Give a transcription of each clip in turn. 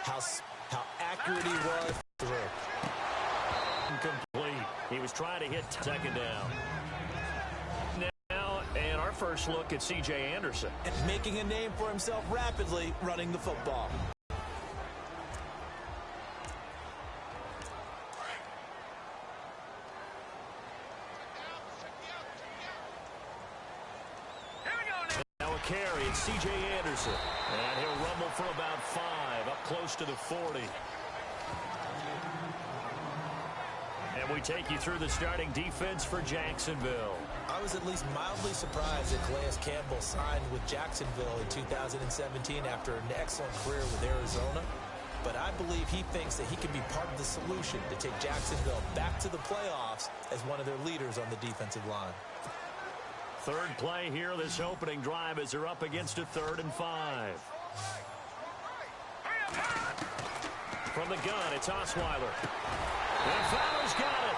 how accurate he was through. Incomplete. He was trying to hit second down. Now, and our first look at C.J. Anderson. And making a name for himself rapidly running the football. Carry, it's C.J. Anderson. And he'll rumble for about 5, up close to the 40. And we take you through the starting defense for Jacksonville. I was at least mildly surprised that Calais Campbell signed with Jacksonville in 2017 after an excellent career with Arizona. But I believe he thinks that he can be part of the solution to take Jacksonville back to the playoffs as one of their leaders on the defensive line. Third play here, this opening drive, as they're up against a 3rd and 5. From the gun, it's Osweiler. And Fowler's got it.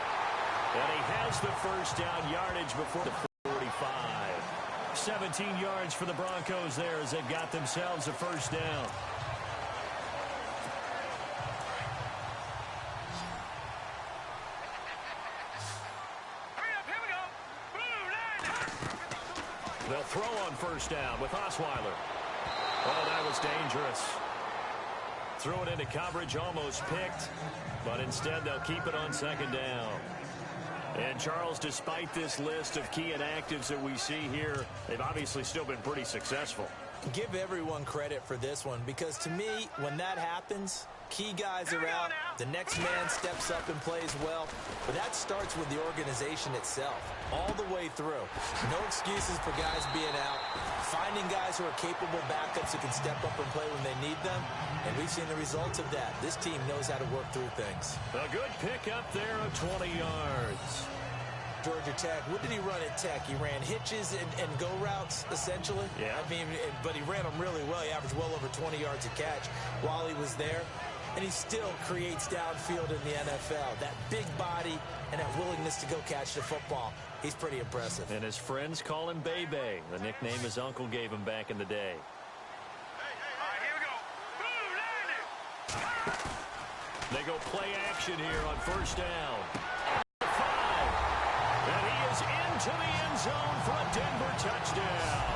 And he has the first down yardage before the 45. 17 yards for the Broncos there as they've got themselves a first down. They'll throw on first down with Osweiler. Oh, that was dangerous. Threw it into coverage, almost picked, but instead they'll keep it on second down. And, Charles, despite this list of key inactives that we see here, they've obviously still been pretty successful. Give everyone credit for this one because, to me, when that happens, key guys are out, the next man steps up and plays well, but that starts with the organization itself, all the way through. No excuses for guys being out, finding guys who are capable backups who can step up and play when they need them, and we've seen the results of that. This team knows how to work through things. A good pickup there of 20 yards. Georgia Tech, what did he run at Tech? He ran hitches and go routes, essentially. Yeah. I mean, but he ran them really well. He averaged well over 20 yards a catch while he was there. And he still creates downfield in the NFL. That big body and that willingness to go catch the football. He's pretty impressive. And his friends call him Bebe, the nickname his uncle gave him back in the day. Here we go. They go play action here on first down. 5. And he is into the end zone for a Denver touchdown.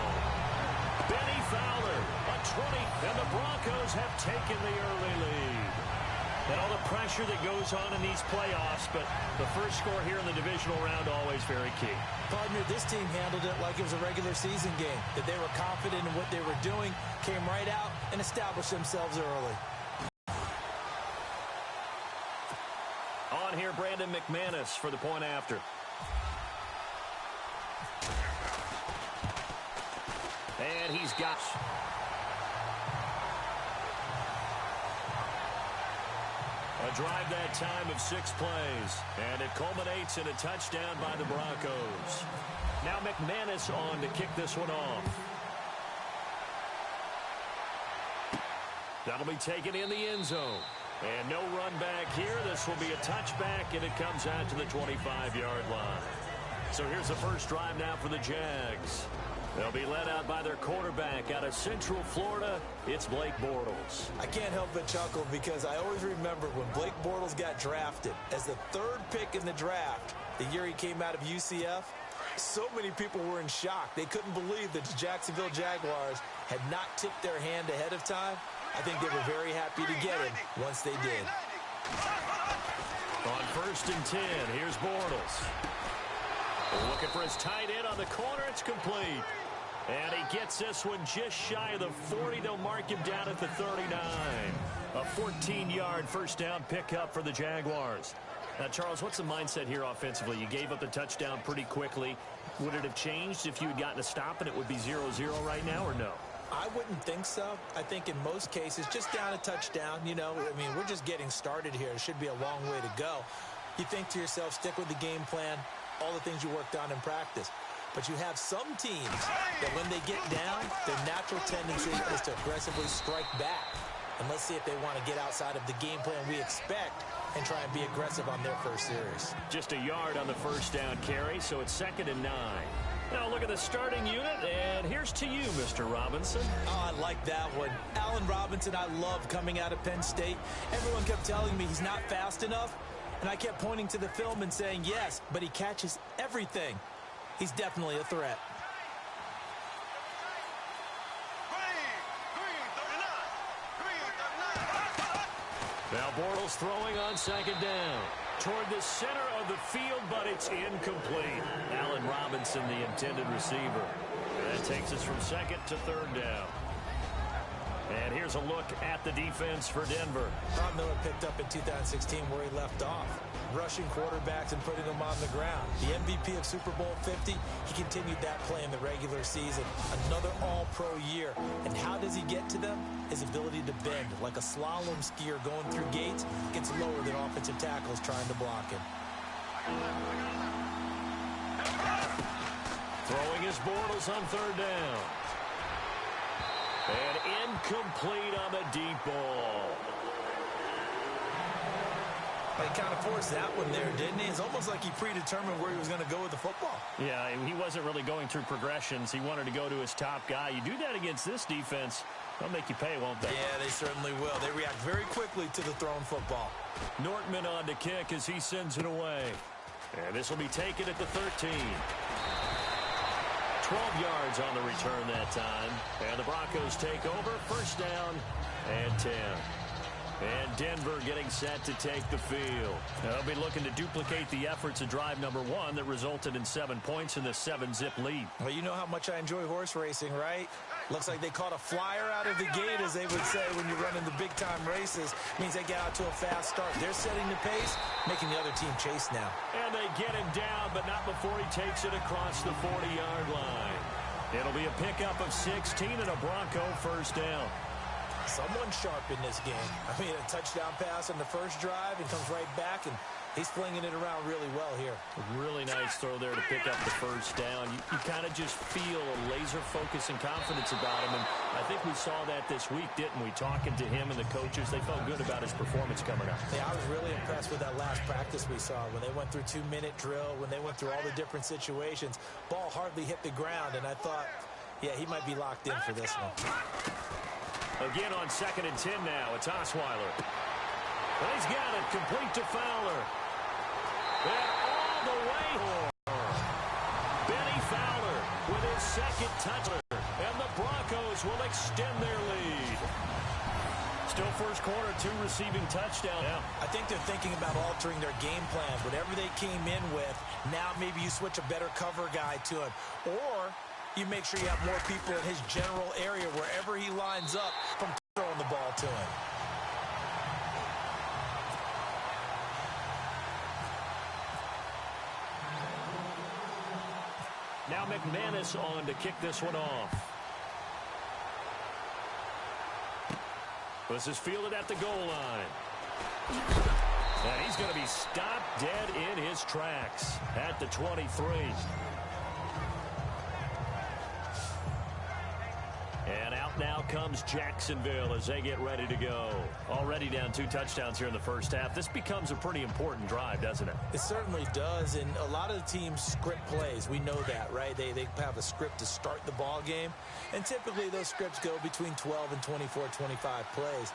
Benny Fowler, a 20, and the Broncos have taken the early lead. And all the pressure that goes on in these playoffs, but the first score here in the divisional round always very key. Partner, this team handled it like it was a regular season game, that they were confident in what they were doing, came right out and established themselves early. On here, Brandon McManus for the point after. And he's got... A drive that time of 6 plays. And it culminates in a touchdown by the Broncos. Now McManus on to kick this one off. That'll be taken in the end zone. And no run back here. This will be a touchback, and it comes out to the 25-yard line. So here's the first drive now for the Jags. They'll be led out by their quarterback out of Central Florida. It's Blake Bortles. I can't help but chuckle because I always remember when Blake Bortles got drafted as the 3rd pick in the draft, the year he came out of UCF. So many people were in shock. They couldn't believe that the Jacksonville Jaguars had not tipped their hand ahead of time. I think they were very happy to get him once they did. On 1st and 10, here's Bortles. Looking for his tight end on the corner. It's complete. And he gets this one just shy of the 40. They'll mark him down at the 39. A 14-yard first down pickup for the Jaguars. Now, Charles, what's the mindset here offensively? You gave up the touchdown pretty quickly. Would it have changed if you had gotten a stop and it would be 0-0 right now, or no? I wouldn't think so. I think in most cases, just down a touchdown, you know, I mean, we're just getting started here. It should be a long way to go. You think to yourself, stick with the game plan, all the things you worked on in practice. But you have some teams that when they get down, their natural tendency is to aggressively strike back. And let's see if they want to get outside of the game plan we expect and try and be aggressive on their first series. Just a yard on the first down carry, so it's 2nd and 9. Now look at the starting unit, and here's to you, Mr. Robinson. Oh, I like that one. Allen Robinson, I love coming out of Penn State. Everyone kept telling me he's not fast enough, and I kept pointing to the film and saying yes, but he catches everything. He's definitely a threat. Now Bortles throwing on second down. Toward the center of the field, but it's incomplete. Allen Robinson, the intended receiver. That takes us from second to third down. And here's a look at the defense for Denver. Tom Miller picked up in 2016 where he left off, rushing quarterbacks and putting them on the ground. The MVP of Super Bowl 50, he continued that play in the regular season. Another all-pro year. And how does he get to them? His ability to bend, like a slalom skier going through gates, gets lower than offensive tackles trying to block him. Throwing his Bortles on third down. And incomplete on the deep ball. He kind of forced that one there, didn't he? It's almost like he predetermined where he was going to go with the football. Yeah, he wasn't really going through progressions. He wanted to go to his top guy. You do that against this defense, they'll make you pay, won't they? Yeah, they certainly will. They react very quickly to the thrown football. Nortman on to kick as he sends it away. And this will be taken at the 13. 12 yards on the return that time. And the Broncos take over. First down and 10. And Denver getting set to take the field. They'll be looking to duplicate the efforts of drive number 1 that resulted in 7 points in the 7-zip lead. Well, you know how much I enjoy horse racing, right? Looks like they caught a flyer out of the gate, as they would say when you're running the big-time races. Means they get out to a fast start. They're setting the pace, making the other team chase now. And they get him down, but not before he takes it across the 40-yard line. It'll be a pickup of 16 and a Bronco first down. Someone sharp in this game. I mean, a touchdown pass on the first drive and comes right back, and he's flinging it around really well here. A really nice throw there to pick up the first down. You kind of just feel a laser focus and confidence about him, and I think we saw that this week, didn't we? Talking to him and the coaches, they felt good about his performance coming up. Yeah, I was really impressed with that last practice we saw when they went through 2-minute drill, when they went through all the different situations. Ball hardly hit the ground, and I thought, yeah, he might be locked in for this one. Again on 2nd and 10 now. It's Osweiler. And he's got it complete to Fowler. And all the way home. Benny Fowler with his second touchdown. And the Broncos will extend their lead. Still first quarter, 2 receiving touchdowns. Yeah. I think they're thinking about altering their game plan. Whatever they came in with, now maybe you switch a better cover guy to him. Or you make sure you have more people in his general area wherever he lines up from throwing the ball to him. Now McManus on to kick this one off. This is fielded at the goal line. And he's going to be stopped dead in his tracks at the 23. And out now comes Jacksonville as they get ready to go. Already down 2 touchdowns here in the first half. This becomes a pretty important drive, doesn't it? It certainly does, and a lot of the teams script plays. We know that, right? They have a script to start the ball game, and typically those scripts go between 12 and 24, 25 plays.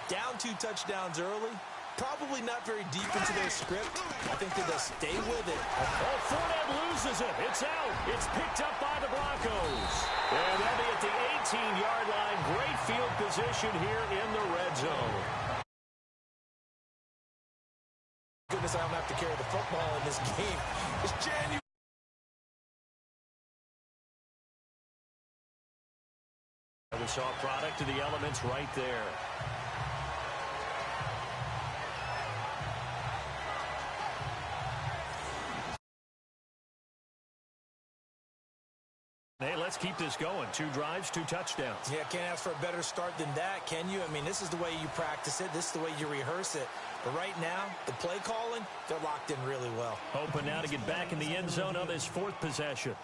Down 2 touchdowns early, probably not very deep into their script. I think that they'll stay with it. Oh, Fournette loses it. It's out. It's picked up by the Broncos. And they'll be at the 18-yard line. Great field position here in the red zone. Goodness, I don't have to carry the football in this game. It's January. We saw a product of the elements right there. Hey, let's keep this going. 2 drives, 2 touchdowns. Yeah, can't ask for a better start than that, can you? I mean, this is the way you practice it. This is the way you rehearse it. But right now, the play calling, they're locked in really well. Hoping now to get back in the end zone on this 4th possession.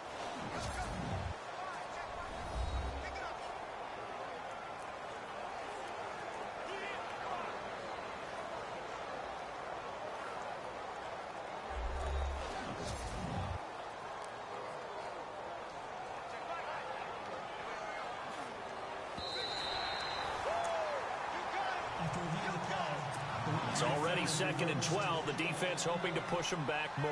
It's already 2nd and 12. The defense hoping to push them back more.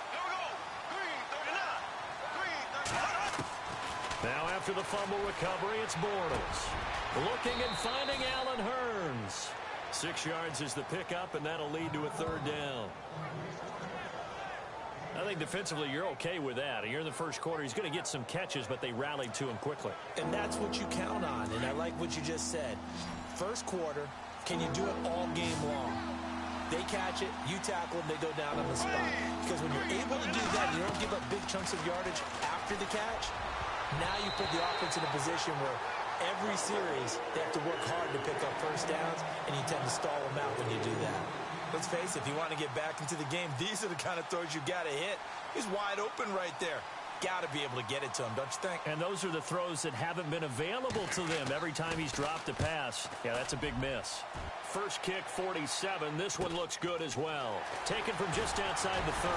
Here we go. Green 39. Green 39. Now after the fumble recovery, it's Bortles. Looking and finding Allen Hurns. 6 yards is the pickup, and that'll lead to a 3rd down. I think defensively you're okay with that. You're in the first quarter. He's going to get some catches, but they rallied to him quickly. And that's what you count on, and I like what you just said. First quarter, can you do it all game long? They catch it, you tackle them, they go down on the spot. Because when you're able to do that, you don't give up big chunks of yardage after the catch. Now you put the offense in a position where every series they have to work hard to pick up first downs, and you tend to stall them out when you do that. Let's face it, if you want to get back into the game, these are the kind of throws you got to hit. He's wide open right there. Got to be able to get it to him, don't you think? And those are the throws that haven't been available to them every time he's dropped a pass. Yeah, that's a big miss. First kick, 47. This one looks good as well. Taken from just outside the 30.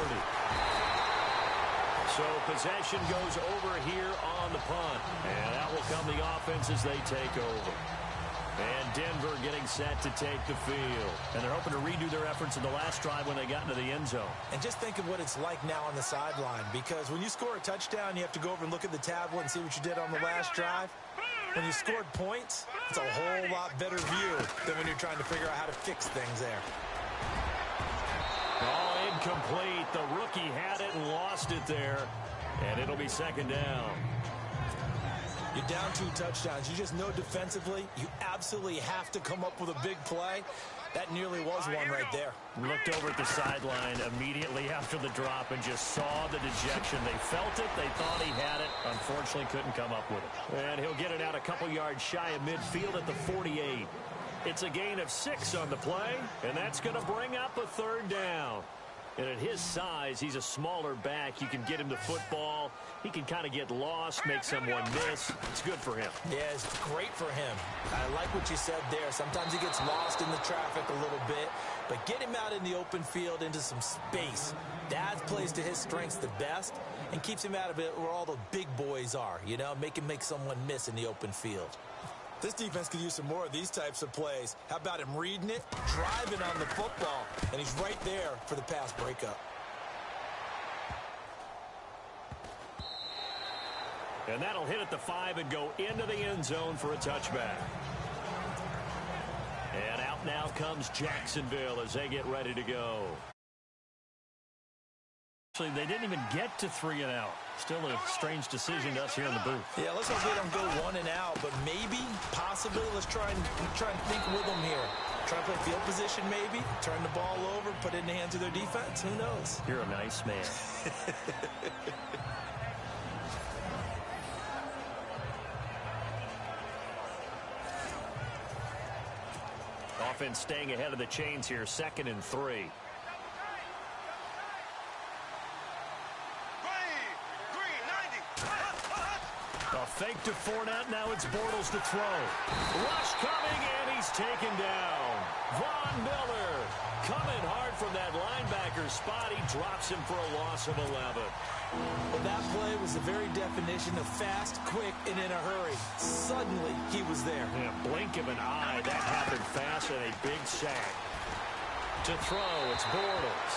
So possession goes over here on the punt. And that will come the offense as they take over. And Denver getting set to take the field. And they're hoping to redo their efforts in the last drive when they got into the end zone. And just think of what it's like now on the sideline. Because when you score a touchdown, you have to go over and look at the tablet and see what you did on the last drive. When you scored points, it's a whole lot better view than when you're trying to figure out how to fix things there. All incomplete. The rookie had it and lost it there. And it'll be 2nd down. You're down 2 touchdowns. You just know defensively you absolutely have to come up with a big play. That nearly was one right there. Looked over at the sideline immediately after the drop and just saw the dejection. They felt it. They thought he had it. Unfortunately, couldn't come up with it. And he'll get it out a couple yards shy of midfield at the 48. It's a gain of 6 on the play, and that's going to bring up a 3rd down. And at his size, he's a smaller back. You can get him the football. He can kind of get lost, make someone miss. It's good for him. Yeah, it's great for him. I like what you said there. Sometimes he gets lost in the traffic a little bit, but get him out in the open field into some space. That plays to his strengths the best and keeps him out of it where all the big boys are, you know, make someone miss in the open field. This defense could use some more of these types of plays. How about him reading it, driving on the football, and he's right there for the pass breakup. And that'll hit at the 5 and go into the end zone for a touchback. And out now comes Jacksonville as they get ready to go. Actually, they didn't even get to 3 and out. Still a strange decision to us here in the booth. Yeah, let's hope they don't go 1 and out, but maybe, possibly, let's try and think with them here. Try and play field position maybe, turn the ball over, put it in the hands of their defense. Who knows? You're a nice man. Offense staying ahead of the chains here, 2nd and 3. A fake to Fournette. Now it's Bortles to throw. Rush coming, and he's taken down. Von Miller coming hard from that linebacker spot. He drops him for a loss of 11. Well, that play was the very definition of fast, quick, and in a hurry. Suddenly, he was there. Yeah, blink of an eye. That happened fast and a big sack. To throw, it's Bortles.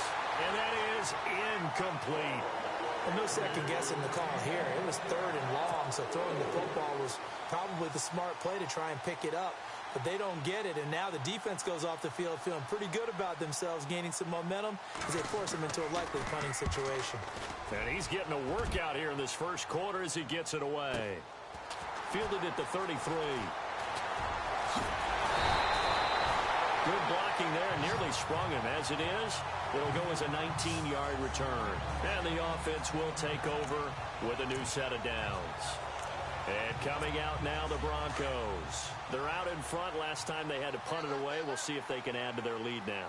And that is incomplete. Well, no second guessing the call here. It was 3rd and long, so throwing the football was probably the smart play to try and pick it up. But they don't get it, and now the defense goes off the field feeling pretty good about themselves, gaining some momentum as they force them into a likely punting situation. And he's getting a workout here in this first quarter as he gets it away. Fielded at the 33. Good blocking there, nearly sprung him. As it is, it'll go as a 19-yard return. And the offense will take over with a new set of downs. And coming out now, the Broncos. They're out in front. Last time they had to punt it away. We'll see if they can add to their lead now.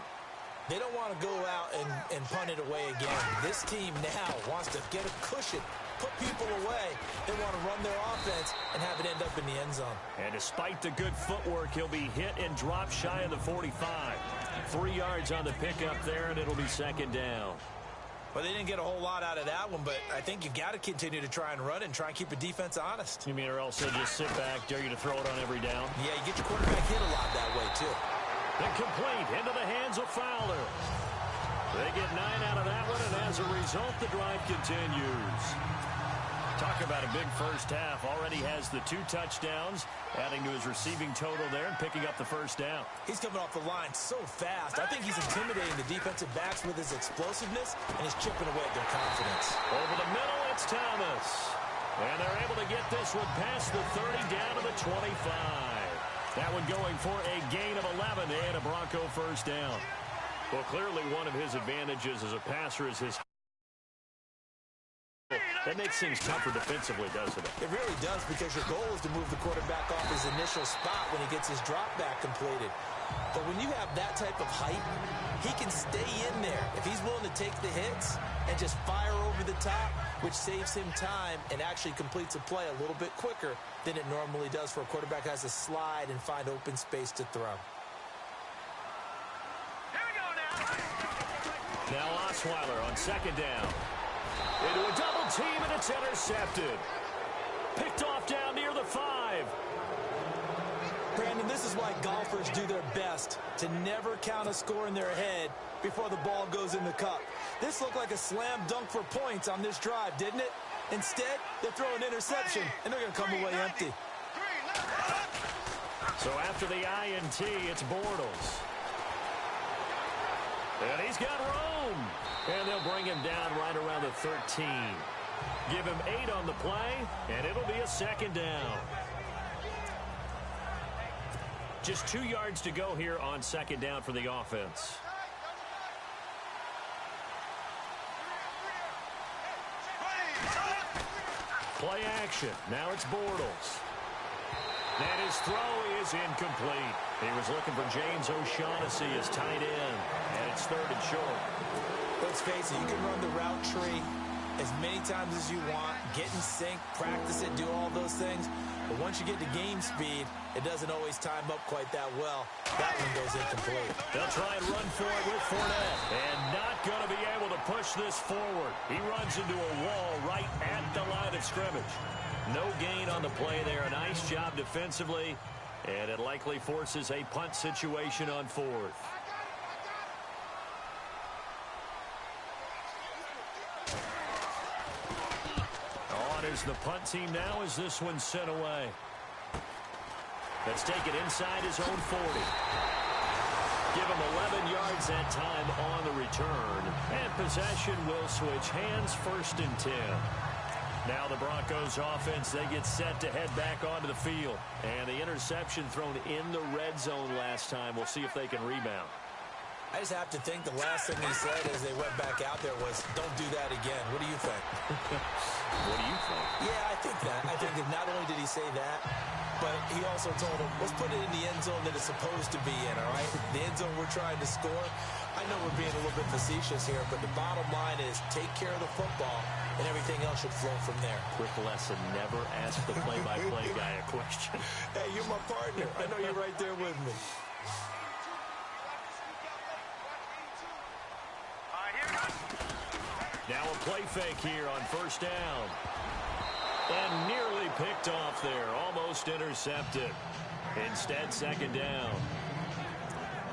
They don't want to go out and punt it away again. This team now wants to get a cushion, put people away. They want to run their offense and have it end up in the end zone. And despite the good footwork, he'll be hit and dropped shy of the 45. 3 yards on the pickup there, and it'll be 2nd down. Well, they didn't get a whole lot out of that one, but I think you got to continue to try and run and try and keep the defense honest. You mean or else they'll just sit back, dare you to throw it on every down? Yeah, you get your quarterback hit a lot that way, too. Incomplete into the hands of Fowler. They get 9 out of that one, and as a result, the drive continues. Talk about a big first half. Already has the 2 touchdowns, adding to his receiving total there and picking up the first down. He's coming off the line so fast. I think he's intimidating the defensive backs with his explosiveness, and he's chipping away at their confidence. Over the middle, it's Thomas. And they're able to get this one past the 30 down to the 25. That one going for a gain of 11 and a Bronco first down. Well, clearly one of his advantages as a passer is his... That makes things tougher defensively, doesn't it? It really does, because your goal is to move the quarterback off his initial spot when he gets his drop back completed. But when you have that type of height, he can stay in there if he's willing to take the hits and just fire over the top, which saves him time and actually completes a play a little bit quicker than it normally does for a quarterback who has to slide and find open space to throw. Now Osweiler on second down. Into a double team, and it's intercepted. Picked off down near the 5. Brandon, this is why golfers do their best to never count a score in their head before the ball goes in the cup. This looked like a slam dunk for points on this drive, didn't it? Instead, they throw an interception, and they're going to come away empty. So after the INT, it's Bortles. And he's got room. And they'll bring him down right around the 13. Give him 8 on the play, and it'll be a second down. Just 2 yards to go here on second down for the offense. Play action. Now it's Bortles. And his throw is incomplete. He was looking for James O'Shaughnessy as tight end. And it's 3rd and short. Let's face it, you can run the route tree as many times as you want, get in sync, practice it, do all those things. But once you get to game speed, it doesn't always time up quite that well. That one goes incomplete. They'll try and run for it with Fournette. And not going to be able to push this forward. He runs into a wall right at the line of scrimmage. No gain on the play there. A nice job defensively. And it likely forces a punt situation on 4th. There's the punt team now as this one's sent away. Let's take it inside his own 40. Give him 11 yards that time on the return. And possession will switch hands, 1st and 10. Now the Broncos offense, they get set to head back onto the field. And the interception thrown in the red zone last time. We'll see if they can rebound. I just have to think the last thing he said as they went back out there was, don't do that again. What do you think? What do you think? Yeah, I think that. I think that not only did he say that, but he also told him, let's put it in the end zone that it's supposed to be in, all right? The end zone we're trying to score. I know we're being a little bit facetious here, but the bottom line is take care of the football, and everything else should flow from there. Quick lesson, never ask the play-by-play guy a question. Hey, you're my partner. I know you're right there with me. Now a play fake here on 1st down. And nearly picked off there. Almost intercepted. Instead, 2nd down.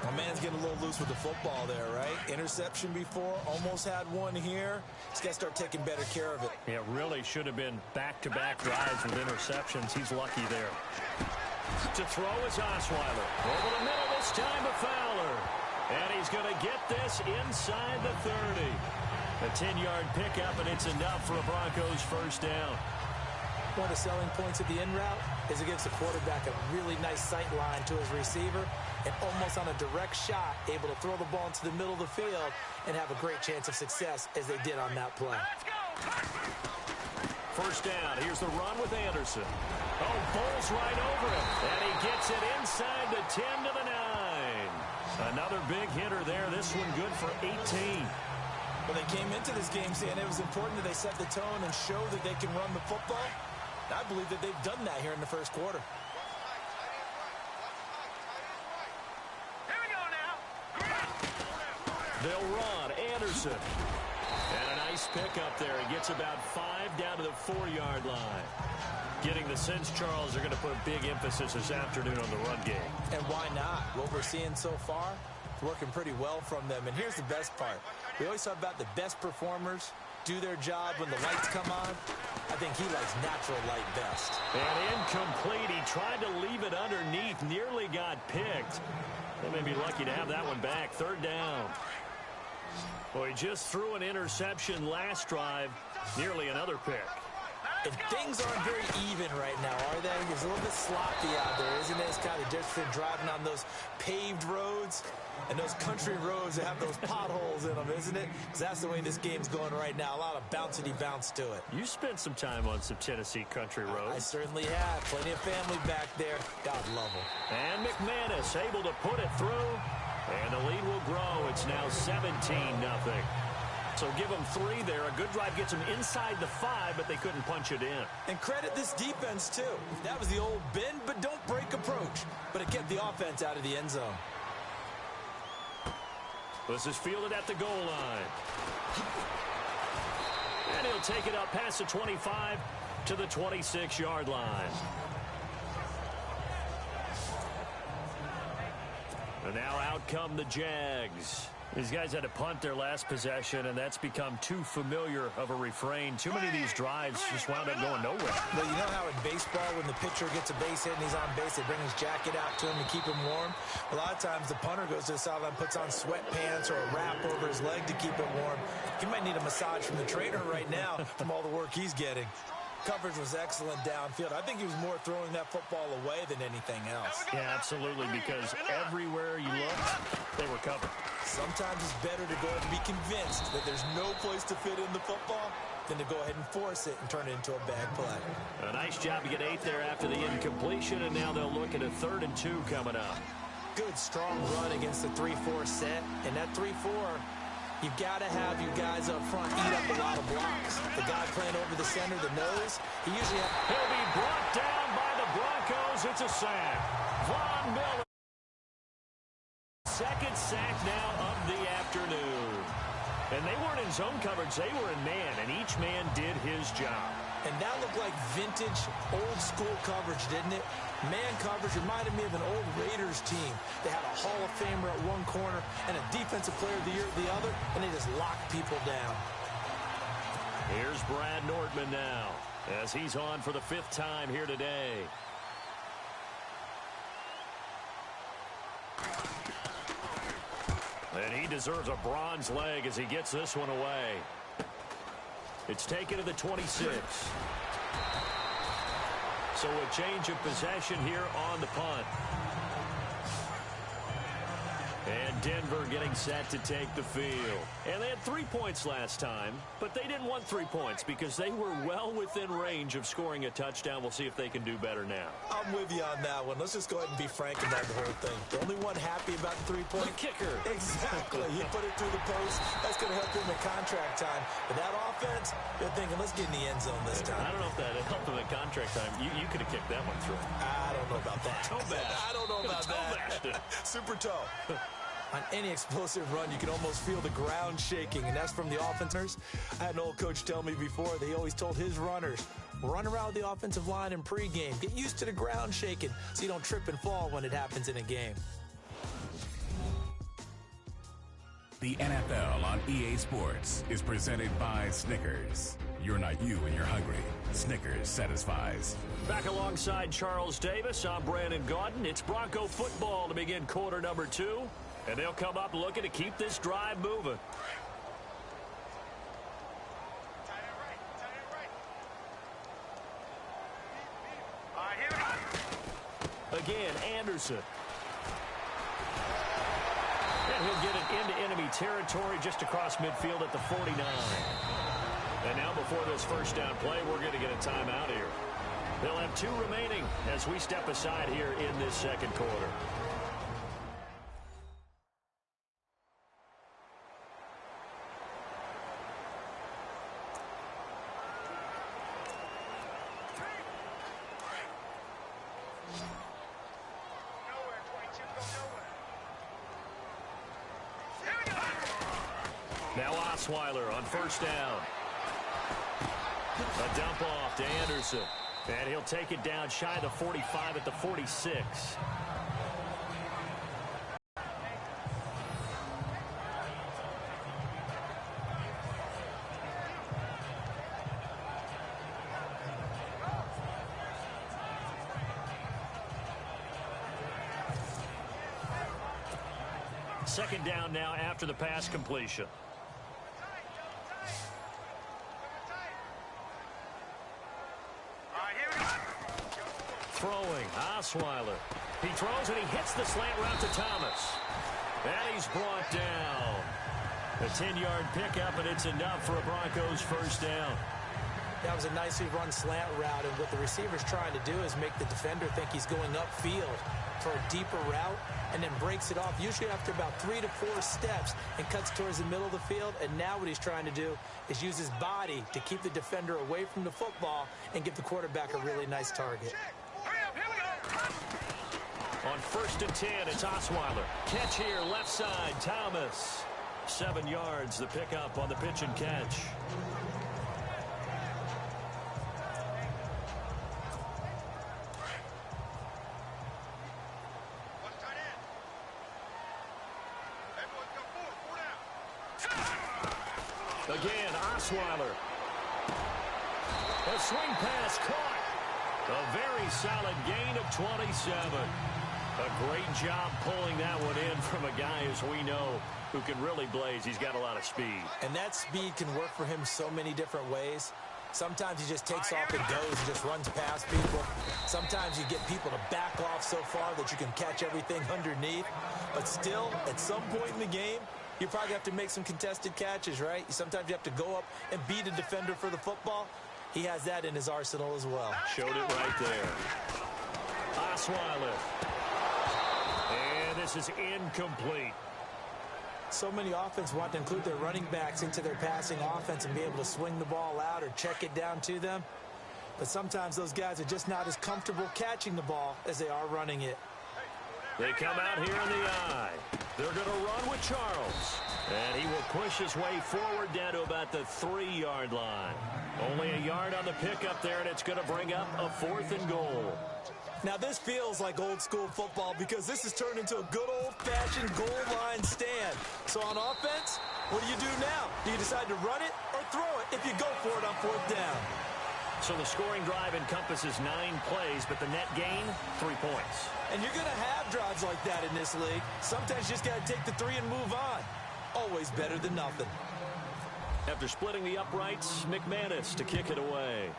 My man's getting a little loose with the football there, right? Interception before, almost had one here. He's got to start taking better care of it. Yeah, really should have been back-to-back drives with interceptions. He's lucky there. To throw is Osweiler. Over the middle this time to Fowler. And he's going to get this inside the 30. A 10-yard pickup, and it's enough for a Broncos first down. One of the selling points of the in route is it gives the quarterback a really nice sight line to his receiver and almost on a direct shot able to throw the ball into the middle of the field and have a great chance of success as they did on that play. First down. Here's the run with Anderson. Oh, bowls right over him. And he gets it inside the 10 to the 9. Another big hitter there. This one good for 18. Well, they came into this game saying it was important that they set the tone and show that they can run the football. I believe that they've done that here in the first quarter. Here we go now. They'll run. Anderson. And a Nice pickup there. He gets about 5 down to the 4-yard line. Getting the sense, Charles, they're going to put a big emphasis this afternoon on the run game. And why not? What we're seeing so far, it's working pretty well from them. And here's the best part. We always talk about the best performers do their job when the lights come on. I think he likes natural light best. And incomplete. He tried to leave it underneath. Nearly got picked. They may be lucky to have that one back. 3rd down. Well, he just threw an interception last drive. Nearly another pick. And things aren't very even right now, are they? It's a little bit sloppy out there, isn't it? It's kind of different driving on those paved roads and those country roads that have those potholes in them, isn't it? Because that's the way this game's going right now. A lot of bouncy-bounce to it. You spent some time on some Tennessee country roads. I certainly have. Plenty of family back there. God love them. And McManus able to put it through. And the lead will grow. It's now 17-0. So give them 3 there. A good drive gets them inside the 5, but they couldn't punch it in. And credit this defense, too. That was the old bend but don't break approach. But it kept the offense out of the end zone. This is fielded at the goal line. And he'll take it up past the 25 to the 26-yard line. And now out come the Jags. These guys had to punt their last possession, and that's become too familiar of a refrain. Too many of these drives just wound up going nowhere. Well, you know how in baseball, when the pitcher gets a base hit and he's on base, they bring his jacket out to him to keep him warm? A lot of times the punter goes to the sideline, puts on sweatpants or a wrap over his leg to keep him warm. He might need a massage from the trainer right now from all the work he's getting. Coverage was excellent downfield. I think he was more throwing that football away than anything else. Yeah, absolutely, because everywhere you looked, they were covered. Sometimes it's better to go ahead and be convinced that there's no place to fit in the football than to go ahead and force it and turn it into a bad play. A nice job to get 8 there after the incompletion, and now they'll look at a 3rd and 2 coming up. Good, strong run against the 3-4 set, and that 3-4... you've got to have you guys up front eat up a lot of blocks. The guy playing over the center, the nose, he usually has... He'll be brought down by the Broncos. It's a sack. Von Miller. 2nd sack now of the afternoon. And they weren't in zone coverage. They were in man, and each man did his job. And that looked like vintage, old-school coverage, didn't it? Man coverage reminded me of an old Raiders team. They had a Hall of Famer at one corner and a Defensive Player of the Year at the other, and they just locked people down. Here's Brad Nordman now, as he's on for the 5th time here today. And he deserves a bronze leg as he gets this one away. It's taken to the 26. So a change of possession here on the punt. And Denver getting set to take the field. And they had 3 points last time, but they didn't want 3 points because they were well within range of scoring a touchdown. We'll see if they can do better now. I'm with you on that one. Let's just go ahead and be frank about the whole thing. The only one happy about the 3-point... the kicker. Exactly. He put it through the post. That's going to help him in contract time. But that offense, they're thinking, let's get in the end zone this time. I don't know if that helped him in contract time. You could have kicked that one through. I don't know about that. Toe bash. I don't know about that. Super toe. On any explosive run, you can almost feel the ground shaking, and that's from the offenses. I had an old coach tell me before that he always told his runners, run around the offensive line in pregame. Get used to the ground shaking so you don't trip and fall when it happens in a game. The NFL on EA Sports is presented by Snickers. You're not you when you're hungry. Snickers satisfies. Back alongside Charles Davis, I'm Brandon Gaudin. It's Bronco football to begin quarter number 2. And they'll come up looking to keep this drive moving. Again, Anderson. And he'll get it into enemy territory just across midfield at the 49. And now before this first down play, we're going to get a timeout here. They'll have 2 remaining as we step aside here in this second quarter. Now Osweiler on first down. A dump off to Anderson. And he'll take it down shy of the 45 at the 46. Second down now after the pass completion. Throwing, Osweiler. He throws and he hits the slant route to Thomas. And he's brought down. A 10-yard pickup, and it's enough for a Broncos first down. That was a nicely run slant route, and what the receiver's trying to do is make the defender think he's going upfield for a deeper route, and then breaks it off, usually after about 3 to 4 steps, and cuts towards the middle of the field. And now what he's trying to do is use his body to keep the defender away from the football and give the quarterback a really nice target. On 1st and 10, it's Osweiler. Catch here, left side, Thomas. 7 yards, the pickup on the pitch and catch. Again, Osweiler. A swing pass caught. A very solid gain of 27. A great job pulling that one in from a guy, as we know, who can really blaze. He's got a lot of speed. And that speed can work for him so many different ways. Sometimes he just takes off and goes and just runs past people. Sometimes you get people to back off so far that you can catch everything underneath. But still, at some point in the game, you probably have to make some contested catches, right? Sometimes you have to go up and beat a defender for the football. He has that in his arsenal as well. Showed it right there. Osweiler. And this is incomplete. So many offenses want to include their running backs into their passing offense and be able to swing the ball out or check it down to them. But sometimes those guys are just not as comfortable catching the ball as they are running it. They come out here in the eye. They're going to run with Charles. And he will push his way forward down to about the 3-yard line. Only a yard on the pickup there, and it's going to bring up a 4th and goal. Now, this feels like old-school football because this has turned into a good old-fashioned goal line stand. So on offense, what do you do now? Do you decide to run it or throw it if you go for it on 4th down? So the scoring drive encompasses 9 plays, but the net gain, 3 points. And you're going to have drives like that in this league. Sometimes you just got to take the 3 and move on. Always better than nothing. After splitting the uprights, McManus to kick it away.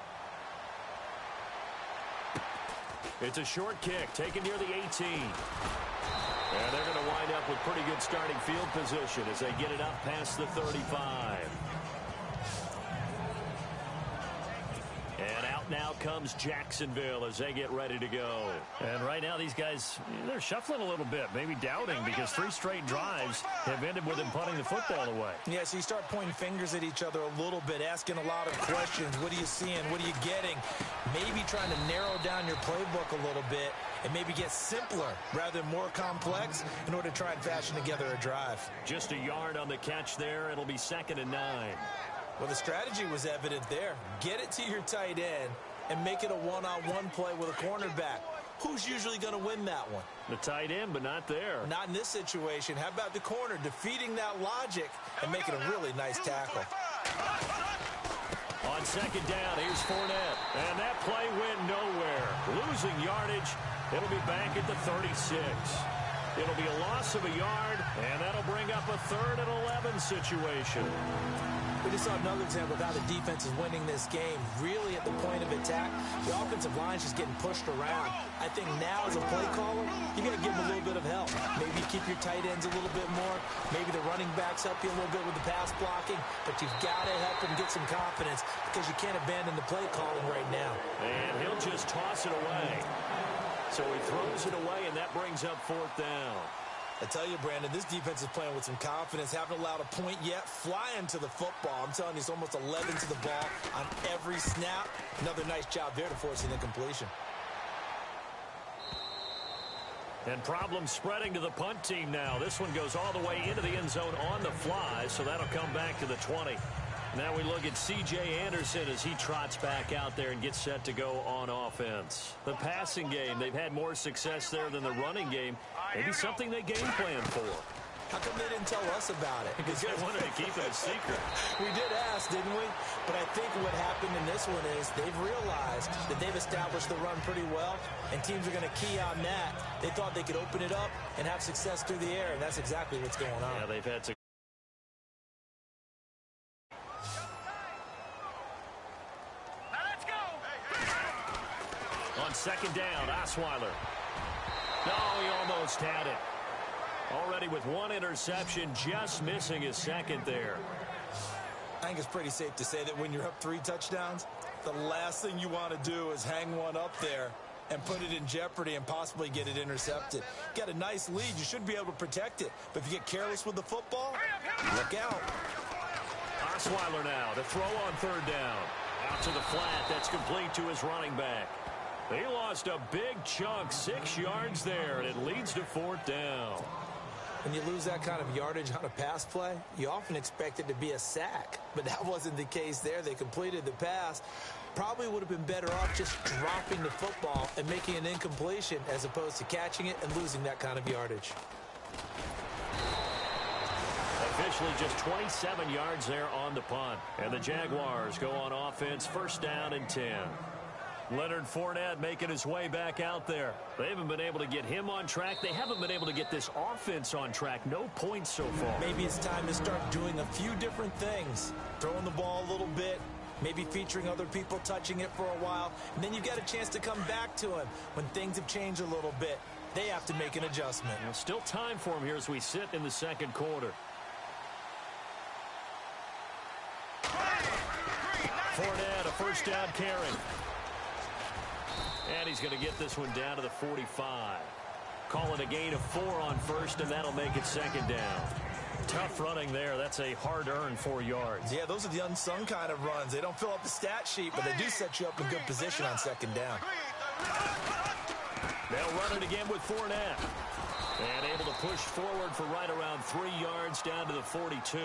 It's a short kick taken near the 18. And they're going to wind up with pretty good starting field position as they get it up past the 35. And out now comes Jacksonville as they get ready to go. And right now these guys, they're shuffling a little bit, maybe doubting, because 3 straight drives have ended with them punting the football away. Yeah, so you start pointing fingers at each other a little bit, asking a lot of questions. What are you seeing? What are you getting? Maybe trying to narrow down your playbook a little bit and maybe get simpler rather than more complex in order to try and fashion together a drive. Just a yard on the catch there. It'll be 2nd and 9. Well, the strategy was evident there. Get it to your tight end and make it a one-on-one play with a cornerback. Who's usually going to win that one? The tight end, but not there. Not in this situation. How about the corner defeating that logic and making a really nice tackle? On 2nd down, here's Fournette. And that play went nowhere. Losing yardage. It'll be back at the 36. It'll be a loss of a yard, and that'll bring up a 3rd and 11 situation. We just saw another example of how the defense is winning this game. Really at the point of attack, the offensive line's just getting pushed around. I think now as a play caller, you got to give them a little bit of help. Maybe keep your tight ends a little bit more. Maybe the running backs help you a little bit with the pass blocking. But you've got to help them get some confidence because you can't abandon the play calling right now. And he'll just toss it away. So he throws it away, and that brings up 4th down. I tell you, Brandon, this defense is playing with some confidence. Haven't allowed a point yet. Flying to the football. I'm telling you, it's almost 11 to the ball on every snap. Another nice job there to force an incompletion. And problems spreading to the punt team now. This one goes all the way into the end zone on the fly, so that'll come back to the 20. Now we look at C.J. Anderson as he trots back out there and gets set to go on offense. The passing game, they've had more success there than the running game. Maybe something they game plan for. How come they didn't tell us about it? Because they wanted to keep it a secret. We did ask, didn't we? But I think what happened in this one is they've realized that they've established the run pretty well, and teams are going to key on that. They thought they could open it up and have success through the air, and that's exactly what's going on. Yeah, they've had success. On second down, Osweiler. No, he almost had it. Already with one interception, just missing his second there. I think it's pretty safe to say that when you're up 3 touchdowns, the last thing you want to do is hang one up there and put it in jeopardy and possibly get it intercepted. Got a nice lead. You should be able to protect it. But if you get careless with the football, look out. Osweiler now to throw on third down. Out to the flat. That's complete to his running back. He lost a big chunk, 6 yards there, and it leads to 4th down. When you lose that kind of yardage on a pass play, you often expect it to be a sack. But that wasn't the case there. They completed the pass. Probably would have been better off just dropping the football and making an incompletion as opposed to catching it and losing that kind of yardage. Officially just 27 yards there on the punt. And the Jaguars go on offense, 1st down and 10. Leonard Fournette making his way back out there. They haven't been able to get him on track. They haven't been able to get this offense on track. No points so far. Maybe it's time to start doing a few different things. Throwing the ball a little bit, maybe featuring other people touching it for a while, and then you get a chance to come back to him when things have changed a little bit. They have to make an adjustment. Now, still time for him here as we sit in the second quarter. Fournette, a 1st down carry. And he's going to get this one down to the 45. Call it a gain of 4 on 1st, and that'll make it 2nd down. Tough running there. That's a hard-earned 4 yards. Yeah, those are the unsung kind of runs. They don't fill up the stat sheet, but they do set you up in good position on 2nd down. They'll run it again with Fournette. And able to push forward for right around 3 yards down to the 42.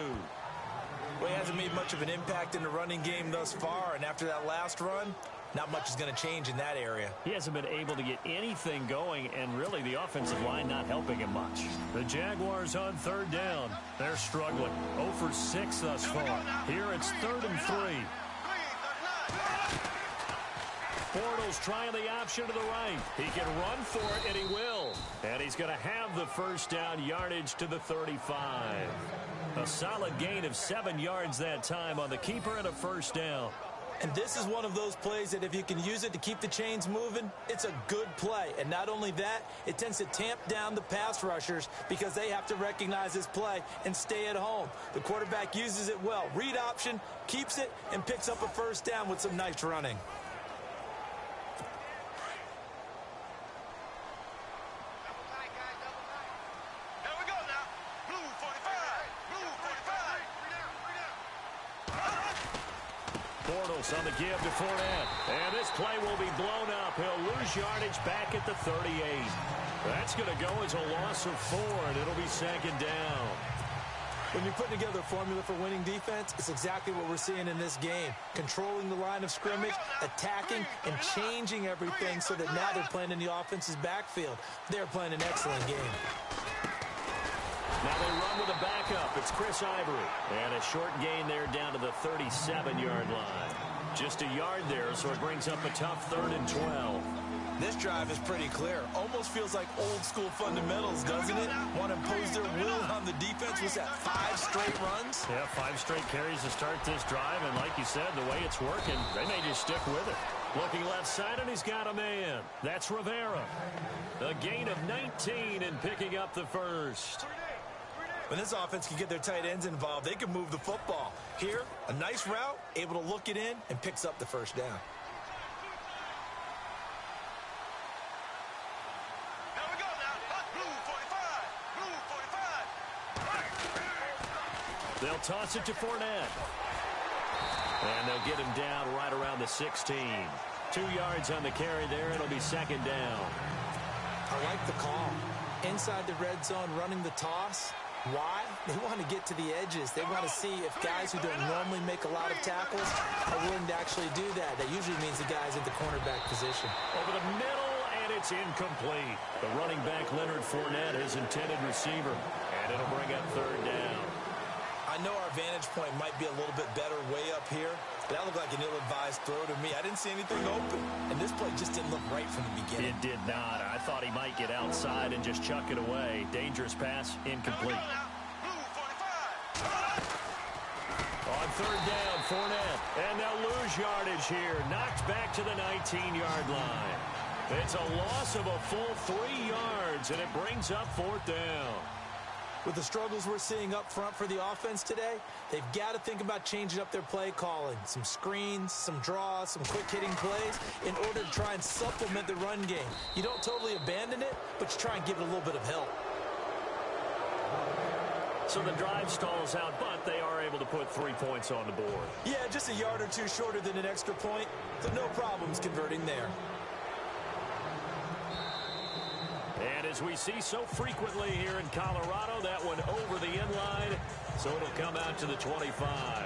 Well, he hasn't made much of an impact in the running game thus far, and after that last run, not much is going to change in that area. He hasn't been able to get anything going, and really the offensive line not helping him much. The Jaguars on 3rd down. They're struggling. 0 for 6 thus far. Here it's 3rd and 3. Bortles trying the option to the right. He can run for it, and he will. And he's going to have the 1st down yardage to the 35. A solid gain of 7 yards that time on the keeper and a 1st down. And this is one of those plays that if you can use it to keep the chains moving, it's a good play. And not only that, it tends to tamp down the pass rushers because they have to recognize this play and stay at home. The quarterback uses it well. Read option, keeps it, and picks up a 1st down with some nice running. Bortles on the give to Fournette. And this play will be blown up. He'll lose yardage back at the 38. That's going to go as a loss of 4, and it'll be 2nd down. When you're putting together a formula for winning defense, it's exactly what we're seeing in this game. Controlling the line of scrimmage, attacking, and changing everything so that now they're playing in the offense's backfield. They're playing an excellent game. Now they run with a backup. It's Chris Ivory. And a short gain there down to the 37-yard line. Just a yard there, so it brings up a tough 3rd and 12. This drive is pretty clear. Almost feels like old-school fundamentals, doesn't it? Want to impose their will on the defense. Was that 5 straight runs? Yeah, 5 straight carries to start this drive. And like you said, the way it's working, they may just stick with it. Looking left side, and he's got a man. That's Rivera. A gain of 19 and picking up the 1st. When this offense can get their tight ends involved, they can move the football. Here, a nice route, able to look it in, and picks up the 1st down. Here we go now. Blue 45. Blue 45. They'll toss it to Fournette. And they'll get him down right around the 16. 2 yards on the carry there. It'll be 2nd down. I like the call. Inside the red zone, running the toss. Why? They want to get to the edges. They want to see if guys who don't normally make a lot of tackles are willing to actually do that. That usually means the guy's at the cornerback position. Over the middle, and it's incomplete. The running back, Leonard Fournette, his intended receiver, and it'll bring up third down. I know our vantage point might be a little bit better way up here, but that looked like an ill-advised throw to me. I didn't see anything open, and this play just didn't look right from the beginning. It did not. I thought he might get outside and just chuck it away. Dangerous pass, incomplete. On third down, Fournette, and they'll lose yardage here. Knocked back to the 19-yard line. It's a loss of a full 3 yards, and it brings up fourth down. With the struggles we're seeing up front for the offense today, they've got to think about changing up their play calling. Some screens, some draws, some quick-hitting plays in order to try and supplement the run game. You don't totally abandon it, but you try and give it a little bit of help. So the drive stalls out, but they are able to put 3 points on the board. Yeah, just a yard or two shorter than an extra point, so no problems converting there. And as we see so frequently here in Colorado, that one over the end line, so it'll come out to the 25.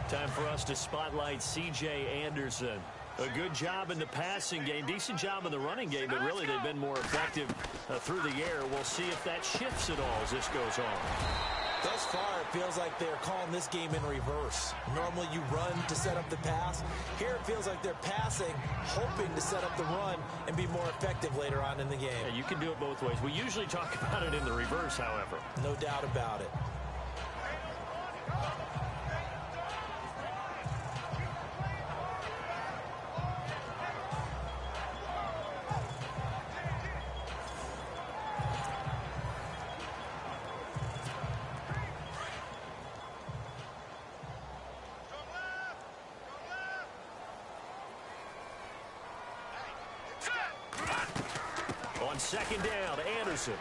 Time for us to spotlight C.J. Anderson. A good job in the passing game, decent job in the running game, but really they've been more effective through the air. We'll see if that shifts at all as this goes on. Thus far, it feels like they're calling this game in reverse. Normally you run to set up the pass. Here it feels like they're passing, hoping to set up the run and be more effective later on in the game. Yeah, you can do it both ways. We usually talk about it in the reverse, however. No doubt about it. On second down, Anderson.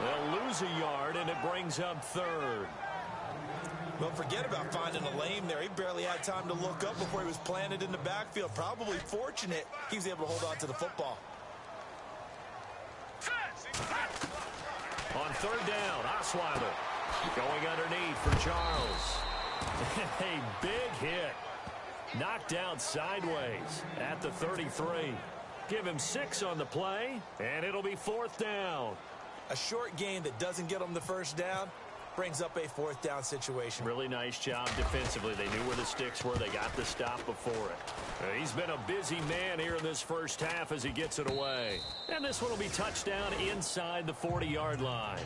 They'll lose a yard, and it brings up third. Well, forget about finding a lane there. He barely had time to look up before he was planted in the backfield. Probably fortunate he was able to hold on to the football. On third down, Osweiler going underneath for Charles. A big hit. Knocked down sideways at the 33. Give him 6 on the play, and it'll be fourth down. A short gain that doesn't get him the first down brings up a fourth down situation. Really nice job defensively. They knew where the sticks were. They got the stop before it. He's been a busy man here in this first half as he gets it away. And this one will be touchdown inside the 40-yard line.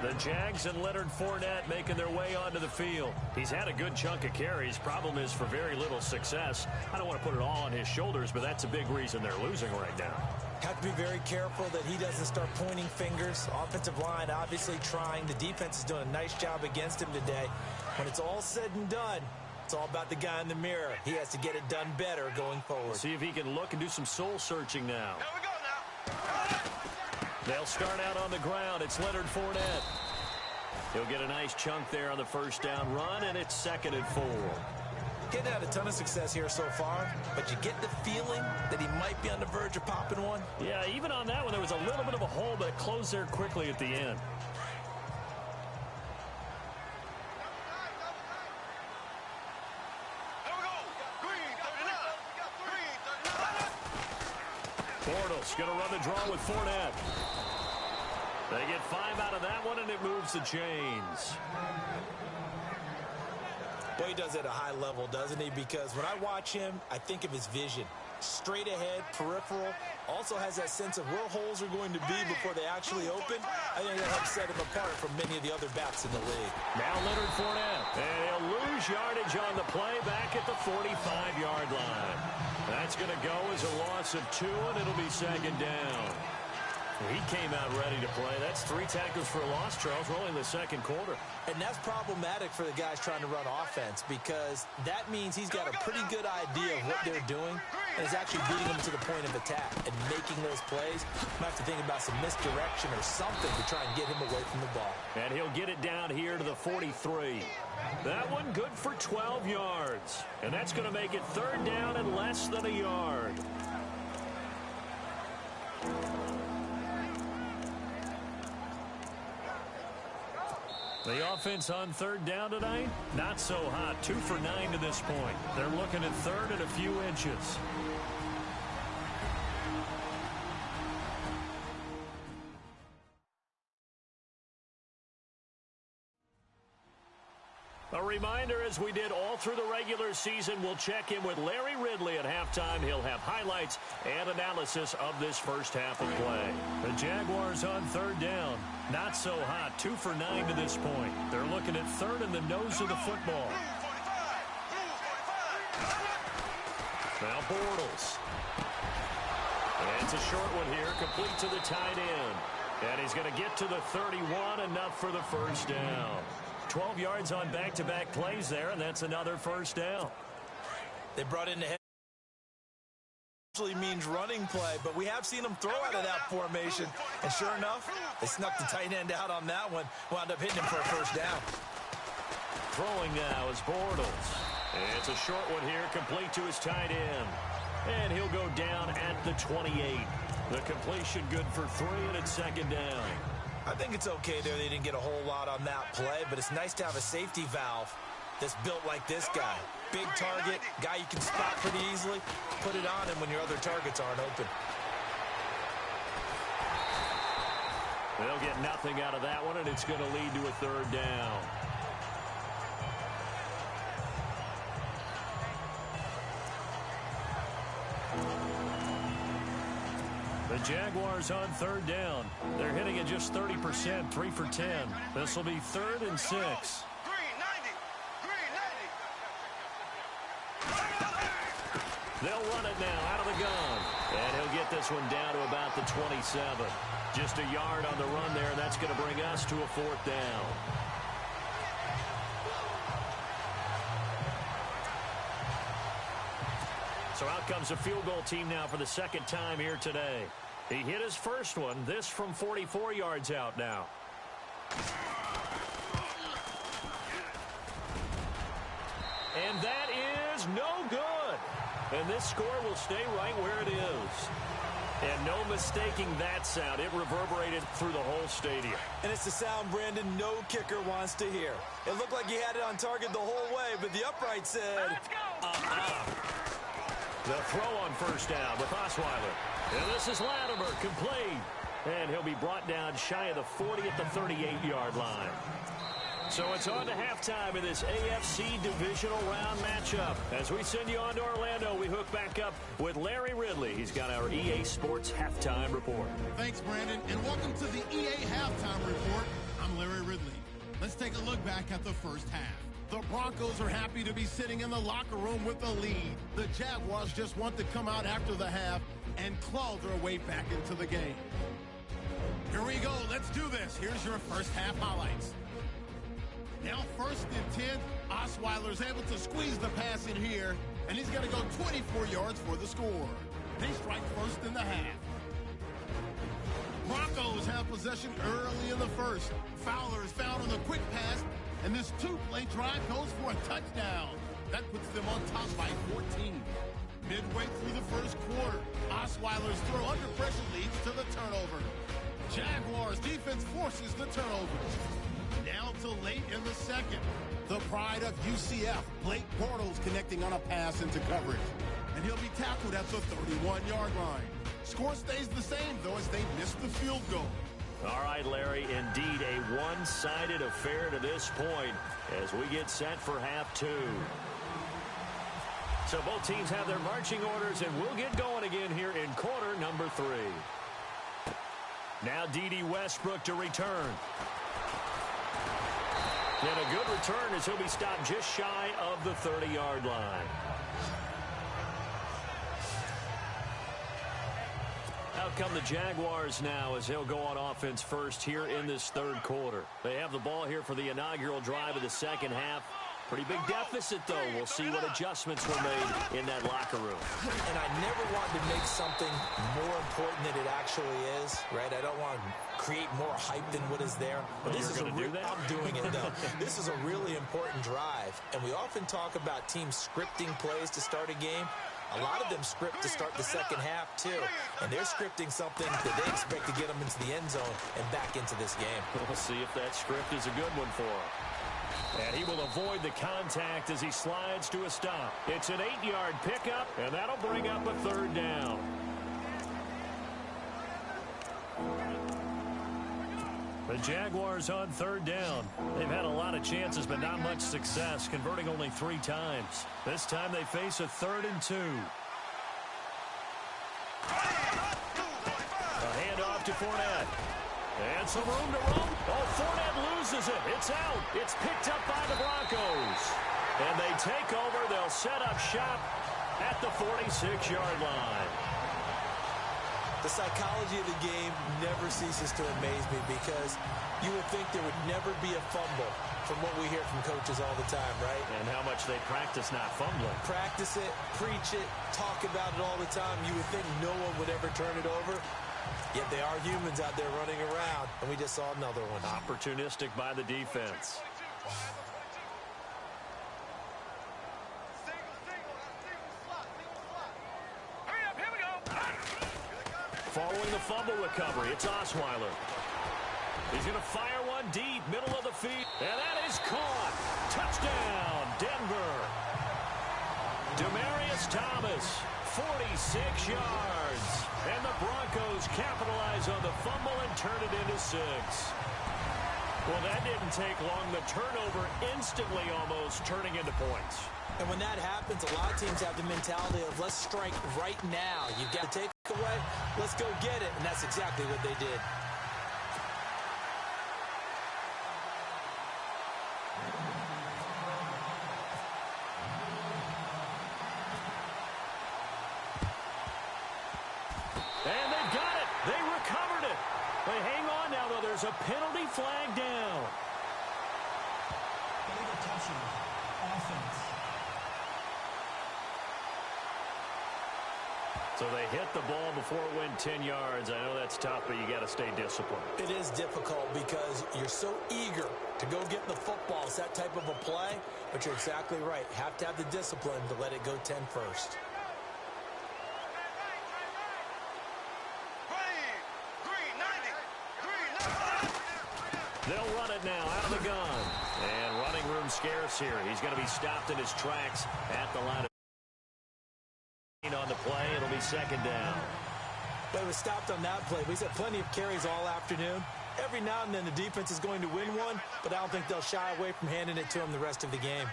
The Jags and Leonard Fournette making their way onto the field. He's had a good chunk of carries. Problem is for very little success. I don't want to put it all on his shoulders, but that's a big reason they're losing right now. Have to be very careful that he doesn't start pointing fingers. Offensive line obviously trying. The defense is doing a nice job against him today. When it's all said and done, it's all about the guy in the mirror. He has to get it done better going forward. See if he can look and do some soul searching now. Here we go now. They'll start out on the ground. It's Leonard Fournette. He'll get a nice chunk there on the first down run, and it's 2nd and 4. Getting had a ton of success here so far, but you get the feeling that he might be on the verge of popping one. Yeah, even on that one, there was a little bit of a hole, but it closed there quickly at the end. Here we go. Green 39. Bortles going to run the draw with Fournette. They get 5 out of that one, and it moves the chains. Boy, he does it at a high level, doesn't he? Because when I watch him, I think of his vision. Straight ahead, peripheral. Also has that sense of where holes are going to be before they actually open. I think that helps set him apart from many of the other backs in the league. Now Leonard Fournette. And he'll lose yardage on the play back at the 45-yard line. That's going to go as a loss of 2, and it'll be 2nd down. He came out ready to play. That's 3 tackles for a loss, Charles. We're only in the second quarter. And that's problematic for the guys trying to run offense because that means he's got a pretty good idea of what they're doing and is actually beating them to the point of attack and making those plays. Might have to think about some misdirection or something to try and get him away from the ball. And he'll get it down here to the 43. That one good for 12 yards. And that's going to make it 3rd down and less than a yard. The offense on 3rd down tonight, not so hot. 2 for 9 to this point. They're looking at 3rd and a few inches. A reminder, as we did all through the regular season, we'll check in with Larry Ridley at halftime. He'll have highlights and analysis of this first half of play. The Jaguars on 3rd down. Not so hot. 2 for 9 to this point. They're looking at 3rd in the nose of the football. Now Bortles. And it's a short one here, complete to the tight end. And he's going to get to the 31, enough for the first down. 12 yards on back-to-back plays there, and that's another first down. They brought in the head. Usually means running play, but we have seen them throw out of that formation. And sure enough, they snuck the tight end out on that one. Wound up hitting him for a first down. Throwing now is Bortles. And it's a short one here, complete to his tight end. And he'll go down at the 28. The completion good for 3, and it's 2nd down. I think it's okay there. They didn't get a whole lot on that play, but it's nice to have a safety valve that's built like this guy. Big target, guy you can spot pretty easily. Put it on him when your other targets aren't open. They'll get nothing out of that one, and it's going to lead to a 3rd down. The Jaguars on 3rd down. They're hitting at just 30%, 3 for 10. This will be 3rd and 6. 390. They'll run it now out of the gun. And he'll get this one down to about the 27. Just a yard on the run there, and that's going to bring us to a 4th down. So out comes a field goal team now for the 2nd time here today. He hit his first one, this from 44 yards out now. And that is no good. And this score will stay right where it is. And no mistaking that sound. It reverberated through the whole stadium. And it's the sound, Brandon, no kicker wants to hear. It looked like he had it on target the whole way, but the upright said, The throw on first down with Osweiler. And this is Latimer, complete. And he'll be brought down shy of the 40 at the 38-yard line. So it's on to halftime in this AFC divisional round matchup. As we send you on to Orlando, we hook back up with Larry Ridley. He's got our EA Sports Halftime Report. Thanks, Brandon, and welcome to the EA Halftime Report. I'm Larry Ridley. Let's take a look back at the first half. The Broncos are happy to be sitting in the locker room with a lead. The Jaguars just want to come out after the half and claw their way back into the game. Here we go. Let's do this. Here's your first half highlights. Now 1st and 10. Osweiler's able to squeeze the pass in here, and he's going to go 24 yards for the score. They strike first in the half. Broncos have possession early in the first. Fowler is found on the quick pass, and this 2-play drive goes for a touchdown. That puts them on top by 14. Midway through the first quarter, Osweiler's throw under pressure leads to the turnover. Jaguars defense forces the turnover. Now to late in the second. The pride of UCF, Blake Bortles, connecting on a pass into coverage. And he'll be tackled at the 31-yard line. Score stays the same, though, as they miss the field goal. All right, Larry, indeed a one-sided affair to this point as we get set for half 2. So both teams have their marching orders, and we'll get going again here in quarter number 3. Now D.D. Westbrook to return. And a good return as he'll be stopped just shy of the 30-yard line. Out come the Jaguars now as they'll go on offense first here in this third quarter. They have the ball here for the inaugural drive of the second half. Pretty big deficit, though. We'll see what adjustments were made in that locker room. And I never want to make something more important than it actually is, right? I don't want to create more hype than what is there. But Well, this is do that? I'm doing it, though. This is a really important drive. And we often talk about teams scripting plays to start a game. A lot of them script to start the second half, too. And they're scripting something that they expect to get them into the end zone and back into this game. We'll see if that script is a good one for him. And he will avoid the contact as he slides to a stop. It's an 8-yard pickup, and that'll bring up a third down. The Jaguars on third down. They've had a lot of chances, but not much success, converting only 3 times. This time they face a 3rd and 2. A handoff to Fournette. And some room to roam. Oh, Fournette loses it. It's out. It's picked up by the Broncos. And they take over. They'll set up shop at the 46-yard line. The psychology of the game never ceases to amaze me because you would think there would never be a fumble from what we hear from coaches all the time, right? And how much they practice not fumbling. Practice it, preach it, talk about it all the time. You would think no one would ever turn it over. Yet they are humans out there running around, and we just saw another one. Opportunistic by the defense. Following the fumble recovery, it's Osweiler. He's going to fire one deep, middle of the field, and that is caught. Touchdown, Denver. Demaryius Thomas, 46 yards. And the Broncos capitalize on the fumble and turn it into 6. Well, that didn't take long. The turnover instantly almost turning into points. And when that happens, a lot of teams have the mentality of let's strike right now. You've got to take away, let's go get it. And that's exactly what they did. And they've got it. They recovered it. They hang on now, though. There's a penalty flag down. Illegal touching. Offense. So they hit the ball before it went 10 yards. I know that's tough, but you got to stay disciplined. It is difficult because you're so eager to go get the football. It's that type of a play, but you're exactly right. Have to have the discipline to let it go 10 first. They'll run it now out of the gun. And running room scarce here. He's going to be stopped in his tracks at the line of on the play. It'll be second down. But it was stopped on that play. We've had plenty of carries all afternoon. Every now and then the defense is going to win one, but I don't think they'll shy away from handing it to him the rest of the game.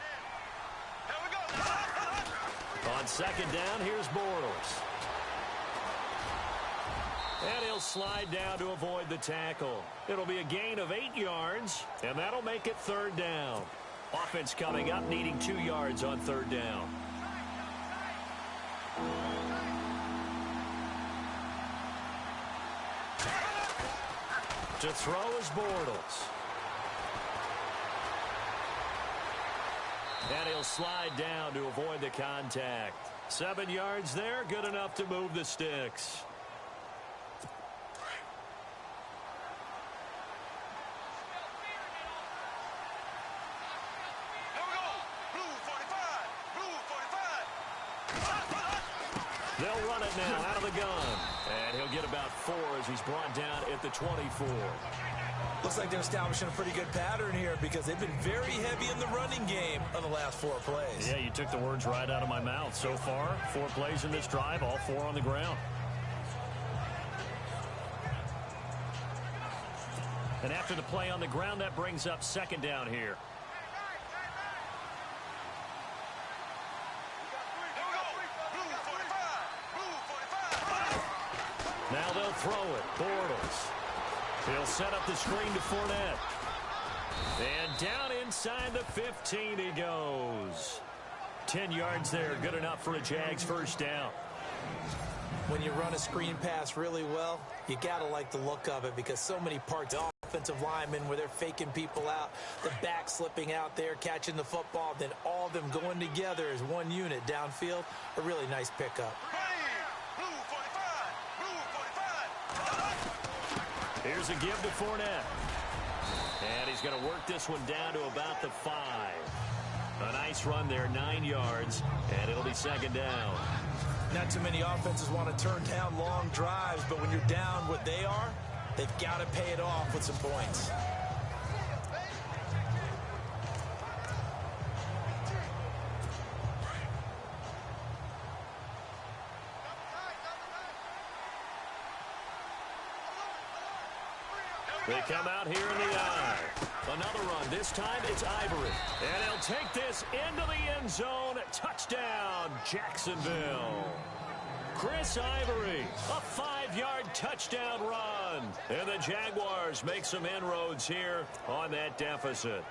On second down, here's Bortles. And he'll slide down to avoid the tackle. It'll be a gain of 8 yards, and that'll make it third down. Offense coming up, needing 2 yards on third down. To throw is Bortles. And he'll slide down to avoid the contact. 7 yards there, good enough to move the sticks. They'll run it now out of the gun. And he'll get about 4 as he's brought down at the 24. Looks like they're establishing a pretty good pattern here because they've been very heavy in the running game on the last 4 plays. Yeah, you took the words right out of my mouth. So far, 4 plays in this drive, all 4 on the ground. And after the play on the ground, that brings up second down here. Now they'll throw it. Bortles. He'll set up the screen to Fournette. And down inside the 15 he goes. 10 yards there. Good enough for a Jags first down. When you run a screen pass really well, you got to like the look of it because so many parts of offensive linemen where they're faking people out, the back slipping out there, catching the football, then all of them going together as one unit downfield, a really nice pickup. Here's a give to Fournette. And he's going to work this one down to about the 5. A nice run there, 9 yards, and it'll be second down. Not too many offenses want to turn down long drives, but when you're down what they are, they've got to pay it off with some points. They come out here in the eye. Another run. This time it's Ivory. And he'll take this into the end zone. Touchdown, Jacksonville. Chris Ivory, a 5-yard touchdown run. And the Jaguars make some inroads here on that deficit.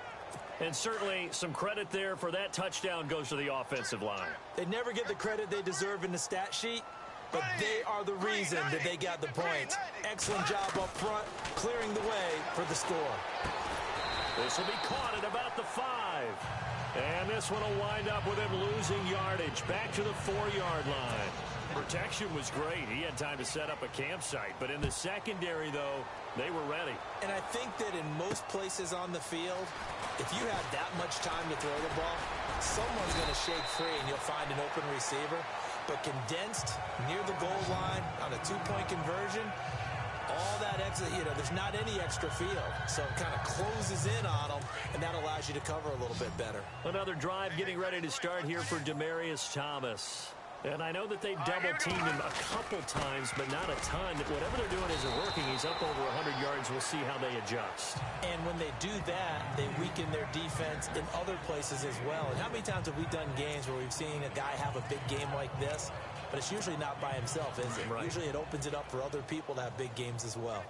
And certainly some credit there for that touchdown goes to the offensive line. They never get the credit they deserve in the stat sheet, but they are the reason that they got the points. Excellent job up front, clearing the way for the score. This will be caught at about the 5. And this one will wind up with him losing yardage back to the 4-yard line. Protection was great. He had time to set up a campsite. But in the secondary, though, they were ready. And I think that in most places on the field, if you have that much time to throw the ball, someone's going to shake free and you'll find an open receiver. But condensed near the goal line on a 2-point conversion, all that extra, there's not any extra field. So it kind of closes in on them, and that allows you to cover a little bit better. Another drive getting ready to start here for Demaryius Thomas. And I know that they double-teamed him a couple times, but not a ton. Whatever they're doing isn't working. He's up over 100 yards. We'll see how they adjust. And when they do that, they weaken their defense in other places as well. And how many times have we done games where we've seen a guy have a big game like this? But it's usually not by himself, is it? Right. Usually it opens it up for other people to have big games as well.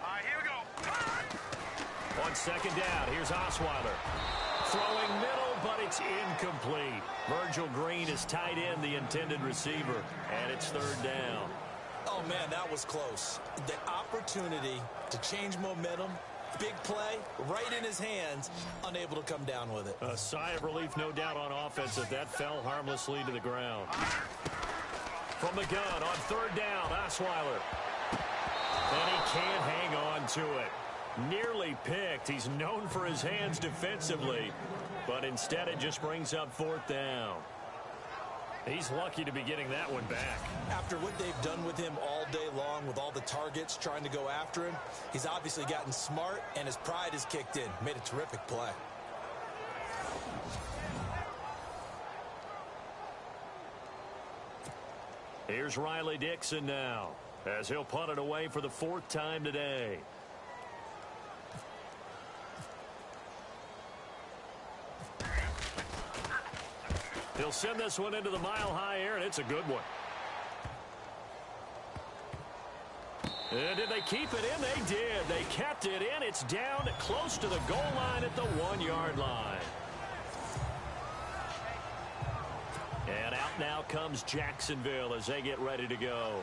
All right, here we go. On second down, here's Osweiler. Throwing middle, but it's incomplete. Virgil Green is tied in, the intended receiver, and it's third down. Oh, man, that was close. The opportunity to change momentum, big play, right in his hands, unable to come down with it. A sigh of relief, no doubt, on offense as that fell harmlessly to the ground. From the gun on third down, Osweiler. And he can't hang on to it. Nearly picked. He's known for his hands defensively, but instead it just brings up fourth down. He's lucky to be getting that one back. After what they've done with him all day long with all the targets trying to go after him, he's obviously gotten smart and his pride has kicked in. Made a terrific play. Here's Riley Dixon now as he'll punt it away for the 4th time today. He'll send this one into the mile-high air, and it's a good one. And did they keep it in? They did. They kept it in. It's down close to the goal line at the 1-yard line. And out now comes Jacksonville as they get ready to go.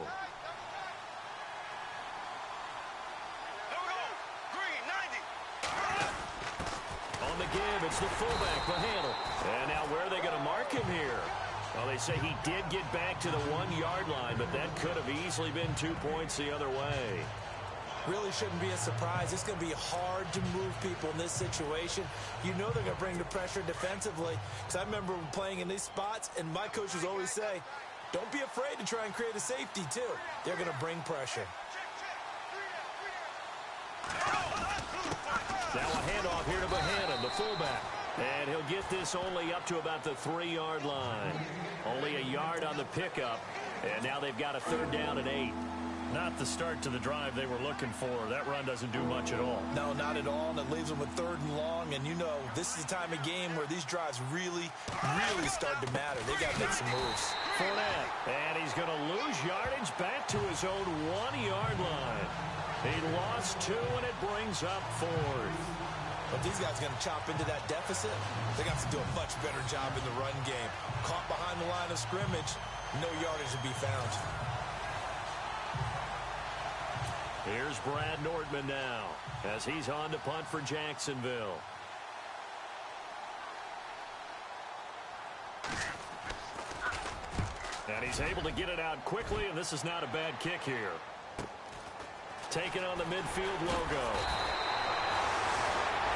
On the give, it's the fullback, Bohanna. And now where are they going to mark him here? Well, they say he did get back to the 1-yard line, but that could have easily been 2 points the other way. Really shouldn't be a surprise. It's going to be hard to move people in this situation. You know they're going to bring the pressure defensively. Because I remember playing in these spots, and my coaches always say, don't be afraid to try and create a safety, too. They're going to bring pressure. Now a handoff here to Bohanna, the fullback. And he'll get this only up to about the 3-yard line. Only a yard on the pickup. And now they've got a third down and 8. Not the start to the drive they were looking for. That run doesn't do much at all. No, not at all. And it leaves them with 3rd and long. And you know, this is the time of game where these drives really start to matter. They got to make some moves. Fournette. And he's going to lose yardage back to his own 1-yard line. He lost 2, and it brings up 4th. But these guys are going to chop into that deficit. They got to do a much better job in the run game. Caught behind the line of scrimmage. No yardage to be found. Here's Brad Nordman now as he's on to punt for Jacksonville. And he's able to get it out quickly, and this is not a bad kick here. Taking on the midfield logo.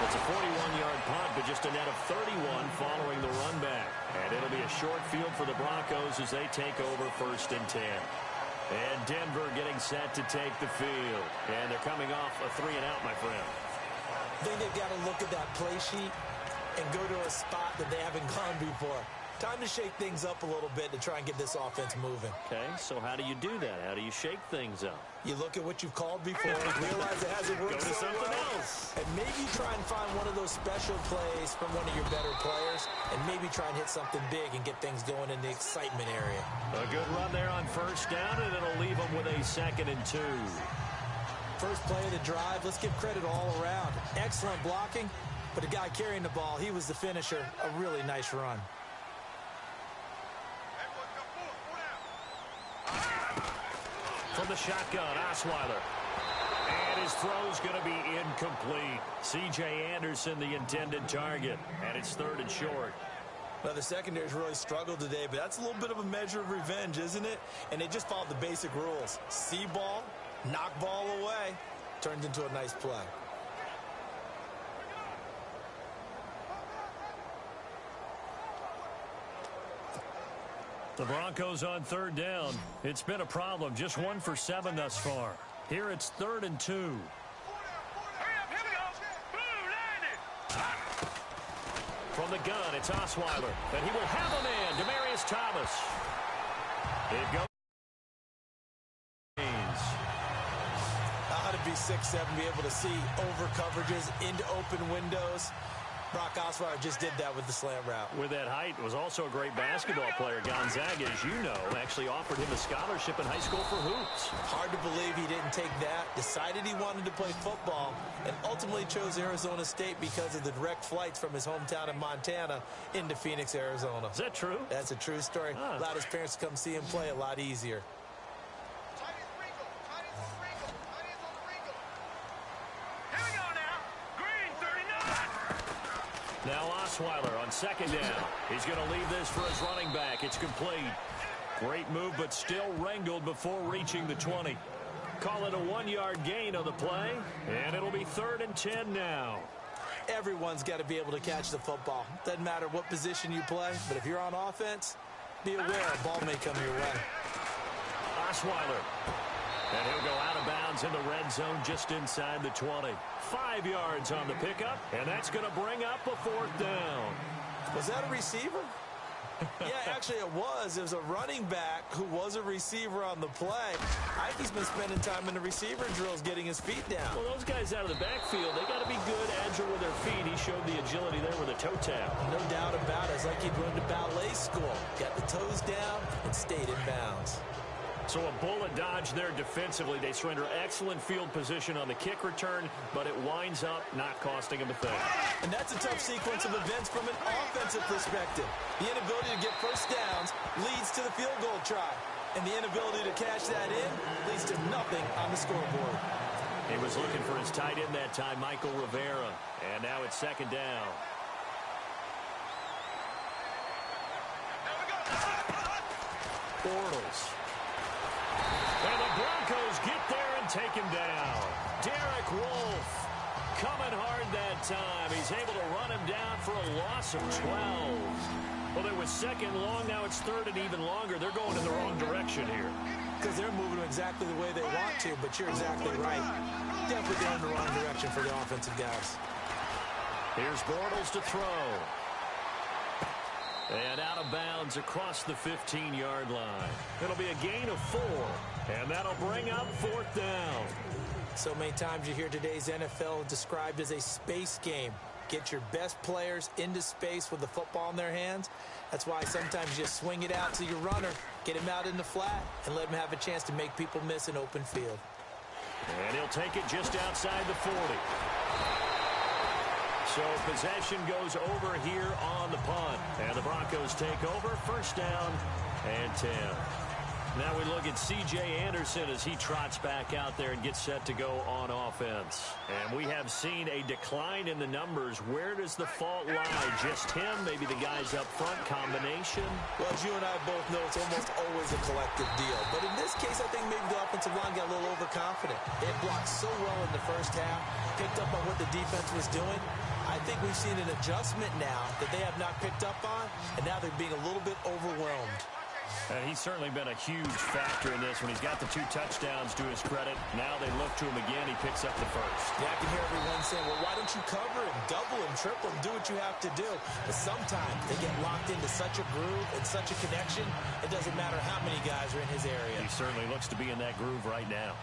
It's a 41-yard punt, but just a net of 31 following the run back. And it'll be a short field for the Broncos as they take over 1st and 10. And Denver getting set to take the field. And they're coming off a 3-and-out, my friend. I think they've got to look at that play sheet and go to a spot that they haven't gone before. Time to shake things up a little bit to try and get this offense moving. Okay, so how do you do that? How do you shake things up? You look at what you've called before, realize it hasn't worked Go to so something well, else. and maybe try and find one of those special plays from one of your better players, and maybe try and hit something big and get things going in the excitement area. A good run there on 1st down, and it'll leave them with a 2nd and 2. First play of the drive, let's give credit all around. Excellent blocking, but the guy carrying the ball, he was the finisher. A really nice run. From the shotgun, Osweiler. And his throw's going to be incomplete. C.J. Anderson, the intended target. And it's 3rd and short. Well, the secondary's really struggled today, but that's a little bit of a measure of revenge, isn't it? And they just followed the basic rules. See ball, knock ball away. Turned into a nice play. The Broncos on 3rd down. It's been a problem. Just 1 for 7 thus far. Here it's 3rd and 2. From the gun, it's Osweiler. And he will have a man, Demaryius Thomas. It goes. How to be 6'7", be able to see over coverages into open windows. Brock Osweiler just did that with the slant route. With that height, was also a great basketball player. Gonzaga, as you know, actually offered him a scholarship in high school for hoops. Hard to believe he didn't take that, decided he wanted to play football, and ultimately chose Arizona State because of the direct flights from his hometown in Montana into Phoenix, Arizona. Is that true? That's a true story. Allowed his parents to come see him play a lot easier. Now Osweiler on 2nd down. He's going to leave this for his running back. It's complete. Great move, but still wrangled before reaching the 20. Call it a 1-yard gain on the play, and it'll be 3rd and 10 now. Everyone's got to be able to catch the football. Doesn't matter what position you play, but if you're on offense, be aware a ball may come your way. Osweiler. And he'll go out of bounds in the red zone just inside the 20. 5 yards on the pickup, and that's going to bring up a 4th down. Was that a receiver? Yeah, actually it was. It was a running back who was a receiver on the play. I think he's been spending time in the receiver drills getting his feet down. Well, those guys out of the backfield, they got to be good, agile with their feet. He showed the agility there with a toe tap. No doubt about it. It's like he'd run to ballet school. Got the toes down and stayed in bounds. So a bullet dodge there defensively. They surrender excellent field position on the kick return, but it winds up not costing them a thing. And that's a tough sequence of events from an offensive perspective. The inability to get first downs leads to the field goal try. And the inability to cash that in leads to nothing on the scoreboard. He was looking for his tight end that time, Michael Rivera. And now it's 2nd down. Bortles. And the Broncos get there and take him down. Derek Wolfe coming hard that time. He's able to run him down for a loss of 12. Well, it was 2nd long. Now it's 3rd and even longer. They're going in the wrong direction here. Because they're moving exactly the way they want to, but you're exactly right. Definitely going in the wrong direction for the offensive guys. Here's Bortles to throw. And out of bounds across the 15-yard line. It'll be a gain of 4, and that'll bring up 4th down. So many times you hear today's NFL described as a space game. Get your best players into space with the football in their hands. That's why sometimes you just swing it out to your runner, get him out in the flat, and let him have a chance to make people miss an open field. And he'll take it just outside the 40. So possession goes over here on the punt. And the Broncos take over. First down and 10. Now we look at C.J. Anderson as he trots back out there and gets set to go on offense. And we have seen a decline in the numbers. Where does the fault lie? Just him? Maybe the guys up front? Combination? Well, as you and I both know, it's almost always a collective deal. But in this case, I think maybe the offensive line got a little overconfident. They blocked so well in the first half, picked up on what the defense was doing. I think we've seen an adjustment now that they have not picked up on, and now they're being a little bit overwhelmed. And he's certainly been a huge factor in this when he's got the 2 touchdowns to his credit. Now they look to him again. He picks up the first. Yeah, I can hear everyone saying, well, why don't you cover him, double him, triple him, do what you have to do. But sometimes they get locked into such a groove and such a connection, it doesn't matter how many guys are in his area. He certainly looks to be in that groove right now.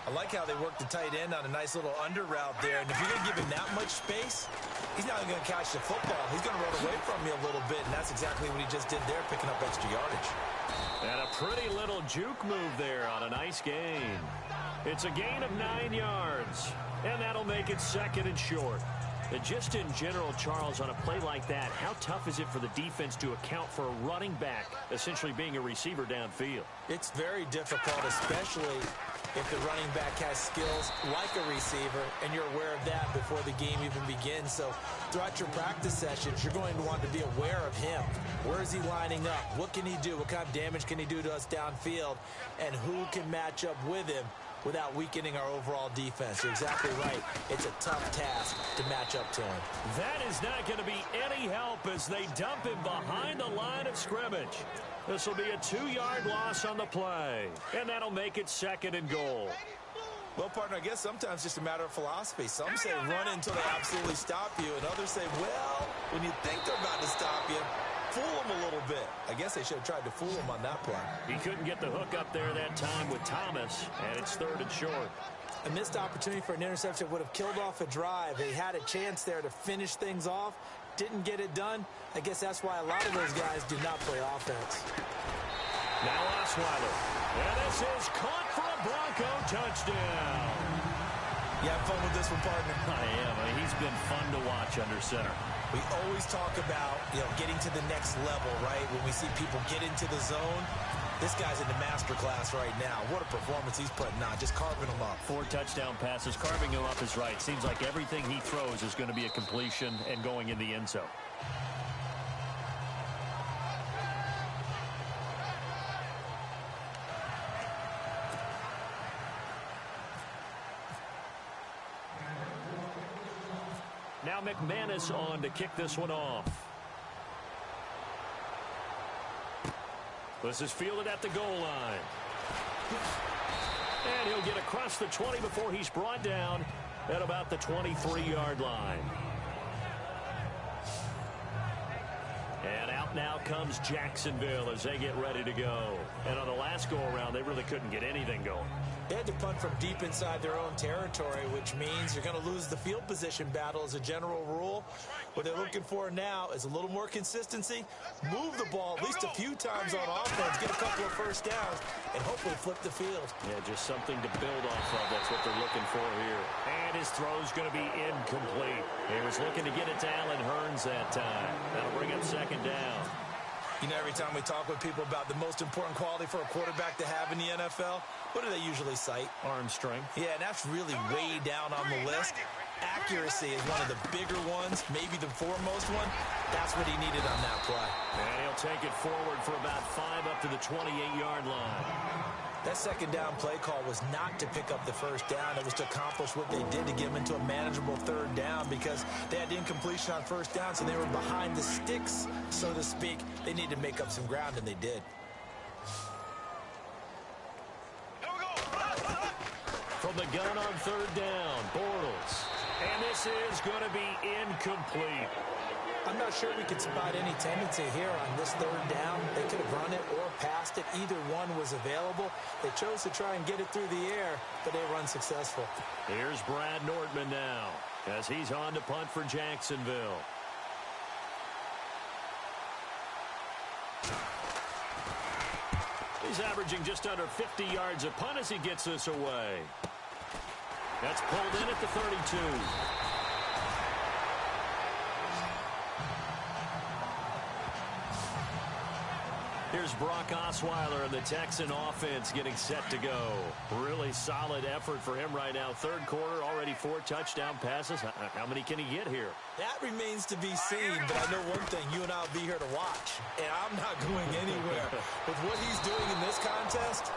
I like how they work the tight end on a nice little under route there. And if you're going to give him that much space, he's not going to catch the football. He's going to run away from me a little bit, and that's exactly what he just did there, picking up extra yardage. And a pretty little juke move there on a nice gain. It's a gain of 9 yards, and that'll make it second and short. And just in general, Charles, on a play like that, how tough is it for the defense to account for a running back essentially being a receiver downfield? It's very difficult, especially if the running back has skills like a receiver, and you're aware of that before the game even begins. So throughout your practice sessions, you're going to want to be aware of him. Where is he lining up? What can he do? What kind of damage can he do to us downfield? And who can match up with him without weakening our overall defense? You're exactly right. It's a tough task to match up to him. That is not going to be any help as they dump him behind the line of scrimmage. This will be a 2-yard loss on the play, and that'll make it second and goal. Well, partner, I guess sometimes it's just a matter of philosophy. Some say run until they absolutely stop you, and others say, well, when you think they're about to stop you, fool them a little bit. I guess they should have tried to fool him on that play. He couldn't get the hook up there that time with Thomas, and it's third and short. A missed opportunity for an interception would have killed off a drive. They had a chance there to finish things off. Didn't get it done. I guess that's why a lot of those guys do not play offense. Now Osweiler. And this is caught for a Bronco touchdown. You have fun with this one, partner? I am. He's been fun to watch under center. We always talk about, getting to the next level, right? When we see people get into the zone, this guy's in the master class right now. What a performance he's putting on, just carving them up. 4 touchdown passes. Carving him up is right. Seems like everything he throws is going to be a completion and going in the end zone. Now McManus on to kick this one off. This is fielded at the goal line. And he'll get across the 20 before he's brought down at about the 23-yard line. And out now comes Jacksonville as they get ready to go. And on the last go-around, they really couldn't get anything going. They had to punt from deep inside their own territory, which means you're going to lose the field position battle as a general rule. What they're looking for now is a little more consistency, move the ball at least a few times on offense, get a couple of first downs, and hopefully flip the field. Yeah, just something to build off of. That's what they're looking for here. And his throw's going to be incomplete. He was looking to get it to Allen Hurns that time. That'll bring up second down. You know, every time we talk with people about the most important quality for a quarterback to have in the NFL, what do they usually cite? Arm strength. Yeah, and that's really way down on the list. Accuracy is one of the bigger ones, maybe the foremost one. That's what he needed on that play. And he'll take it forward for about 5 up to the 28-yard line. That second down play call was not to pick up the first down. It was to accomplish what they did to get them into a manageable third down because they had incompletion on first down, so they were behind the sticks, so to speak. They needed to make up some ground, and they did. From the gun on third down, Bortles. And this is going to be incomplete. I'm not sure we could spot any tendency here on this third down. They could have run it or passed it. Either one was available. They chose to try and get it through the air, but they were unsuccessful. Here's Brad Nortman now as he's on to punt for Jacksonville. He's averaging just under 50 yards a punt as he gets this away. That's pulled in at the 32. Here's Brock Osweiler and the Texan offense getting set to go. Really solid effort for him right now. Third quarter, already 4 touchdown passes. How many can he get here? That remains to be seen, but I know one thing. You and I will be here to watch, and I'm not going anywhere. With what he's doing in this contest,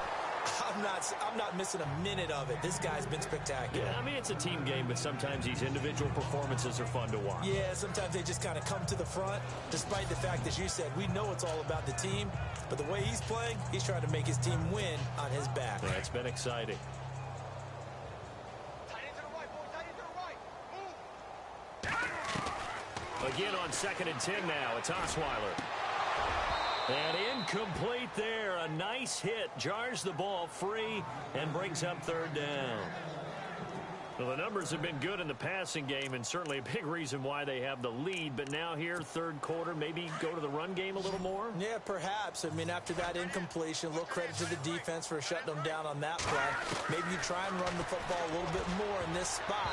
I'm not missing a minute of it. This guy's been spectacular. Yeah, I mean, it's a team game, but sometimes these individual performances are fun to watch. Yeah, sometimes they just kind of come to the front, despite the fact, as you said, we know it's all about the team, but the way he's playing, he's trying to make his team win on his back. Yeah, it's been exciting. Again on 2nd and 10 now. It's Osweiler. And incomplete there. A nice hit. Jars the ball free and brings up 3rd down. Well, the numbers have been good in the passing game and certainly a big reason why they have the lead. But now here, 3rd quarter, maybe go to the run game a little more? Yeah, perhaps. I mean, after that incompletion, a little credit to the defense for shutting them down on that play. Maybe you try and run the football a little bit more in this spot.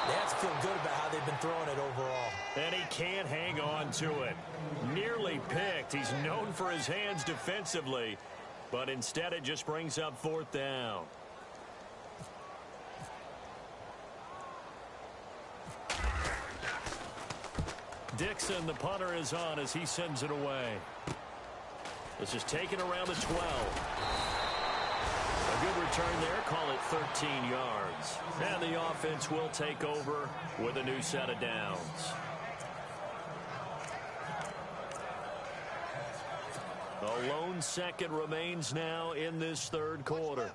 They have to feel good about how they've been throwing it overall. And he can't hang on to it. Nearly picked. He's known for his hands defensively, but instead it just brings up 4th down. Dixon, the punter, is on as he sends it away. This is taken around the 12. A good return there. Call it 13 yards. And the offense will take over with a new set of downs. A lone second remains now in this 3rd quarter.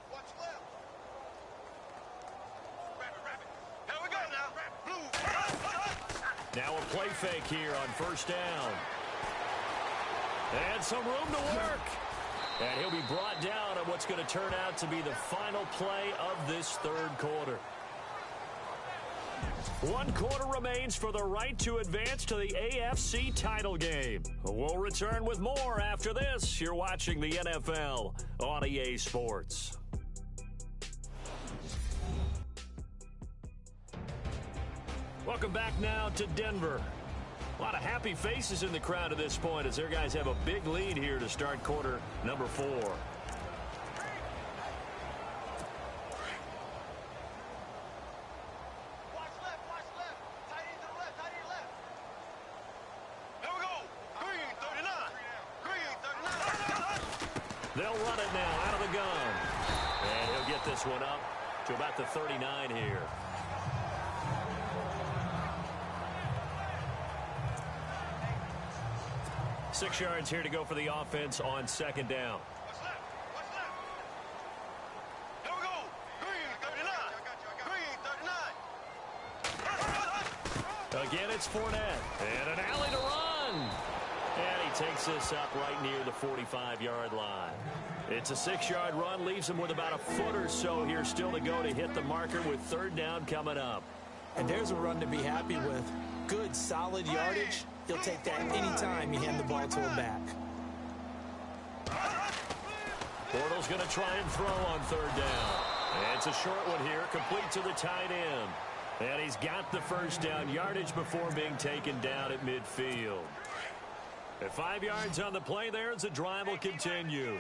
Now a play fake here on 1st down. And some room to work. And he'll be brought down on what's going to turn out to be the final play of this 3rd quarter. 1 quarter remains for the right to advance to the AFC title game. We'll return with more after this. You're watching the NFL on EA Sports. Welcome back now to Denver. A lot of happy faces in the crowd at this point as their guys have a big lead here to start quarter number 4. Watch left. Tight end to the left. Here we go. Green 39. They'll run it now out of the gun. And he'll get this one up to about the 39 here. Six yards here to go for the offense on 2nd down. Watch left. Here we go. Green 39. Again, it's Fournette. And an alley to run. And he takes this up right near the 45-yard line. It's a 6-yard run. Leaves him with about a foot or so here still to go to hit the marker with 3rd down coming up. And there's a run to be happy with. Good, solid yardage. He'll take that anytime you hand the ball to him back. Bortles going to try and throw on 3rd down. And it's a short one here, complete to the tight end. And he's got the 1st down yardage before being taken down at midfield. At 5 yards on the play there as the drive will continue.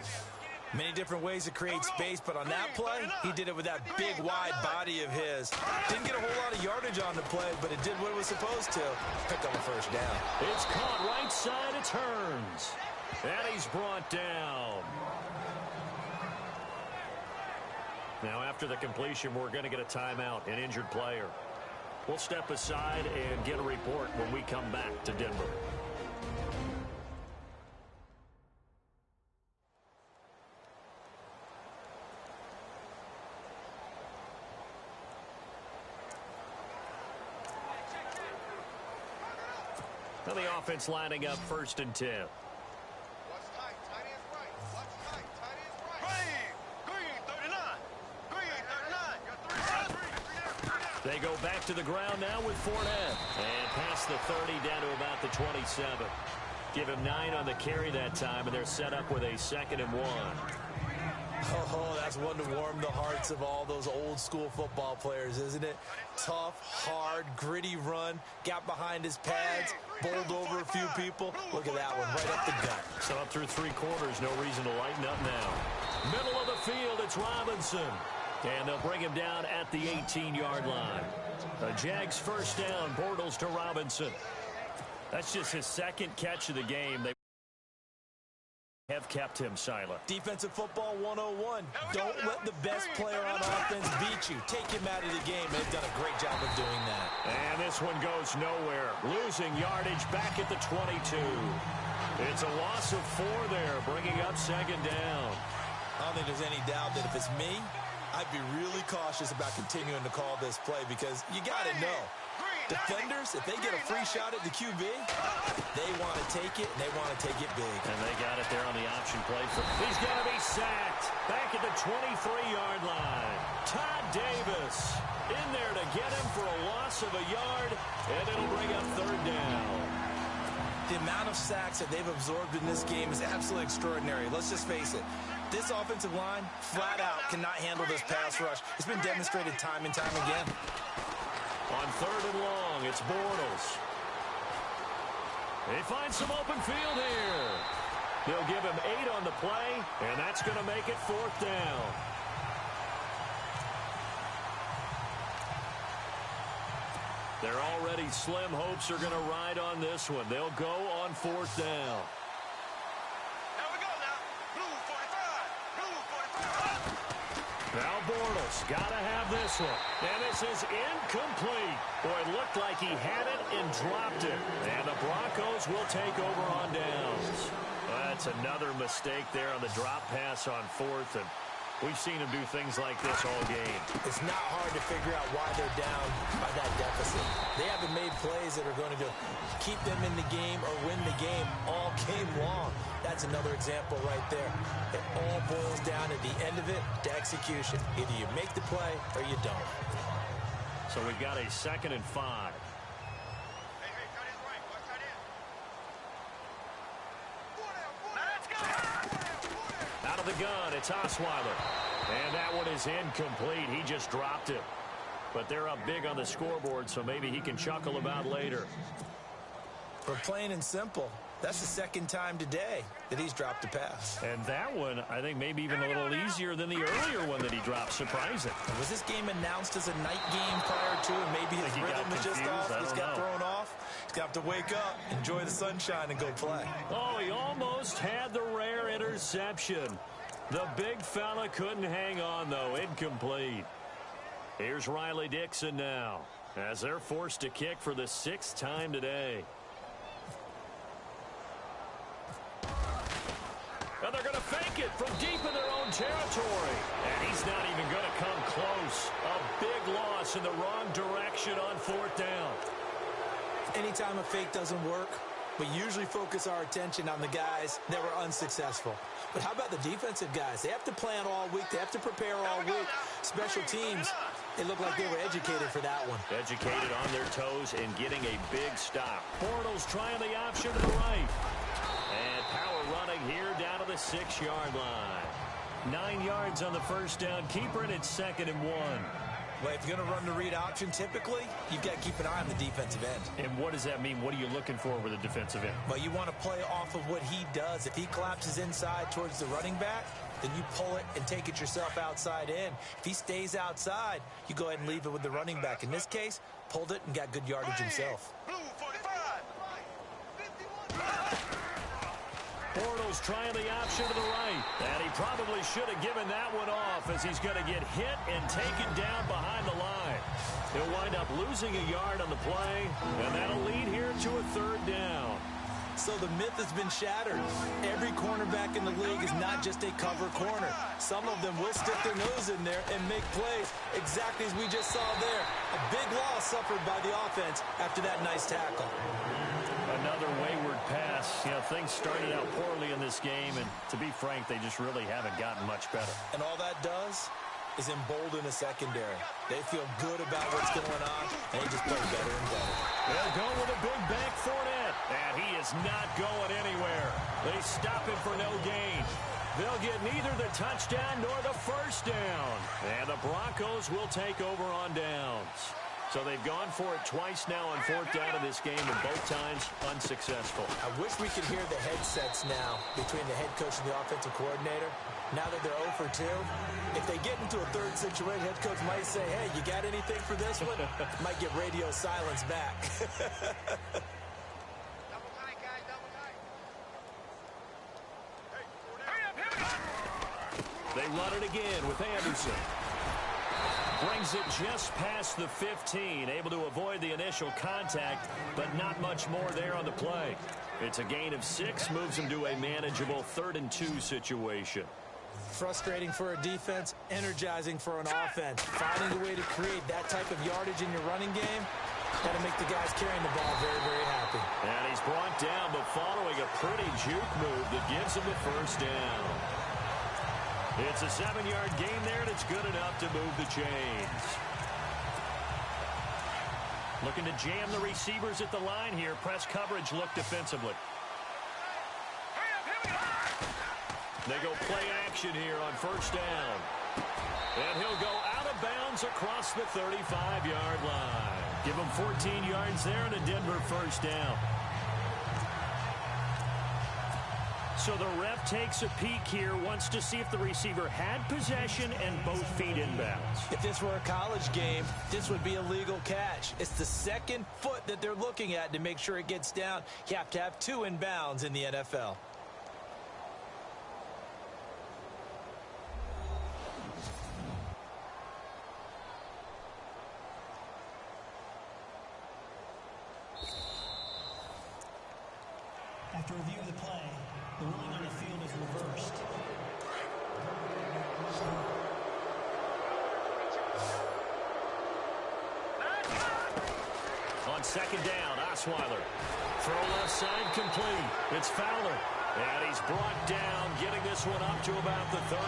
Many different ways to create space, but on that play, he did it with that big, wide body of his. Didn't get a whole lot of yardage on the play, but it did what it was supposed to. Picked up a 1st down. It's caught right side, it turns. And he's brought down. Now, after the completion, we're going to get a timeout, an injured player. We'll step aside and get a report when we come back to Denver. Now the offense lining up 1st and 10. Watch tight. Tight end's right. Watch tight. Tight end's right. Green 39. They go back to the ground now with Fournette. And past the 30 down to about the 27. Give him 9 on the carry that time, and they're set up with a 2nd and 1. Oh, that's one to warm the hearts of all those old school football players, isn't it? Tough, hard, gritty run. Got behind his pads. bowled over a few people. Look at that one, right up the gut. So up through 3 quarters, no reason to lighten up now. Middle of the field, it's Robinson. And they'll bring him down at the 18-yard line. The Jags first down, Bortles to Robinson. That's just his second catch of the game. They have kept him silent. Defensive football 101. Don't let the best player on offense beat you. Take him out of the game. They've done a great job of doing that. And this one goes nowhere. Losing yardage back at the 22. It's a loss of 4 there, bringing up second down. I don't think there's any doubt that if it's me, I'd be really cautious about continuing to call this play because you got to know. Defenders, if they get a free shot at the QB, they want to take it, and they want to take it big. And they got it there on the option play. He's going to be sacked back at the 23-yard line. Todd Davis in there to get him for a loss of a yard, and it'll bring up third down. The amount of sacks that they've absorbed in this game is absolutely extraordinary. Let's just face it. This offensive line, flat out, cannot handle this pass rush. It's been demonstrated time and time again. On third and long, it's Bortles. They find some open field here. They'll give him 8 on the play, and that's going to make it fourth down. Their already slim hopes are going to ride on this one. They'll go on fourth down. Now Bortles got to have this one. And this is incomplete. Boy, it looked like he had it and dropped it. And the Broncos will take over on downs. That's another mistake there on the drop pass on fourth. And we've seen him do things like this all game. It's not hard to figure out why they're down by that deficit. They haven't made plays that are going to keep them in the game or win the game all game long. That's another example right there. It all boils down at the end of it to execution. Either you make the play or you don't. So we've got a 2nd and 5. Out of the gun, it's Osweiler. And that one is incomplete. He just dropped it. But they're up big on the scoreboard, so maybe he can chuckle about later. For plain and simple, that's the 2nd time today that he's dropped a pass. And that one, I think, maybe even a little easier than the earlier one that he dropped. Surprising. Was this game announced as a night game prior to, and maybe his rhythm was just off? Just got thrown off. He's going to have to wake up, enjoy the sunshine, and go play. Oh, he almost had the rare interception. The big fella couldn't hang on, though. Incomplete. Here's Riley Dixon now, as they're forced to kick for the 6th time today. And they're going to fake it from deep in their own territory. And he's not even going to come close. A big loss in the wrong direction on 4th down. Anytime a fake doesn't work, we usually focus our attention on the guys that were unsuccessful. But how about the defensive guys? They have to plan all week. They have to prepare all week. Special teams, it looked like they were educated for that one. Educated on their toes and getting a big stop. Bortles trying the option to the right. And power running here down to the 6-yard line. 9 yards on the first down. Keeper, and it's 2nd and 1. Well, if you're going to run the read option, typically, you've got to keep an eye on the defensive end. And what does that mean? What are you looking for with a defensive end? Well, you want to play off of what he does. If he collapses inside towards the running back, then you pull it and take it yourself outside in. If he stays outside, you go ahead and leave it with the running back. In this case, pulled it and got good yardage himself. Bortles trying the option to the right. And he probably should have given that one off as he's going to get hit and taken down behind the line. He'll wind up losing a yard on the play, and that'll lead here to a 3rd down. So the myth has been shattered. Every cornerback in the league is not just a cover corner. Some of them will stick their nose in there and make plays exactly as we just saw there. A big loss suffered by the offense after that nice tackle. Another wayward pass. You know, things started out poorly in this game, and to be frank, they just really haven't gotten much better. And all that does is embolden a secondary. They feel good about what's going on, and they just play better and better. They'll go with a big bank Fournette, and he is not going anywhere. They stop him for no gain. They'll get neither the touchdown nor the first down, and the Broncos will take over on downs. So they've gone for it twice now on fourth down in this game, and both times unsuccessful. I wish we could hear the headsets now between the head coach and the offensive coordinator. Now that they're 0 for 2, if they get into a third situation, head coach might say, hey, you got anything for this one? Might get radio silence back. Double tight, guys, double tight. They run it again with Anderson. Brings it just past the 15, able to avoid the initial contact, but not much more there on the play. It's a gain of 6, moves them to a manageable 3rd and 2 situation. Frustrating for a defense, energizing for an offense. Finding a way to create that type of yardage in your running game, that'll make the guys carrying the ball very, very happy. And he's brought down, but following a pretty juke move that gives him the first down. It's a 7-yard gain there, and it's good enough to move the chains. Looking to jam the receivers at the line here. Press coverage look defensively. They go play action here on first down. And he'll go out of bounds across the 35-yard line. Give him 14 yards there and a Denver first down. So the ref takes a peek here, wants to see if the receiver had possession and both feet inbounds. If this were a college game, this would be a legal catch. It's the second foot that they're looking at to make sure it gets down. You have to have 2 inbounds in the NFL. After review of the play, the ruling on the field is reversed. On second down, Osweiler. Throw left side complete. It's Fowler. And he's brought down, getting this one up to about the 35.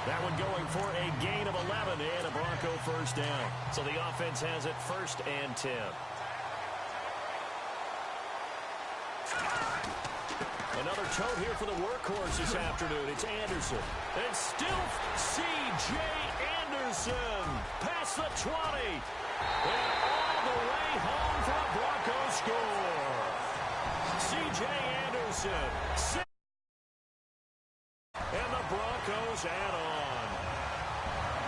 That one going for a gain of 11 and a Bronco first down. So the offense has it 1st and 10. Another tote here for the workhorse this afternoon. It's Anderson. And still C.J. Anderson past the 20. And all the way home for a Bronco score. C.J. Anderson. And the Broncos add on.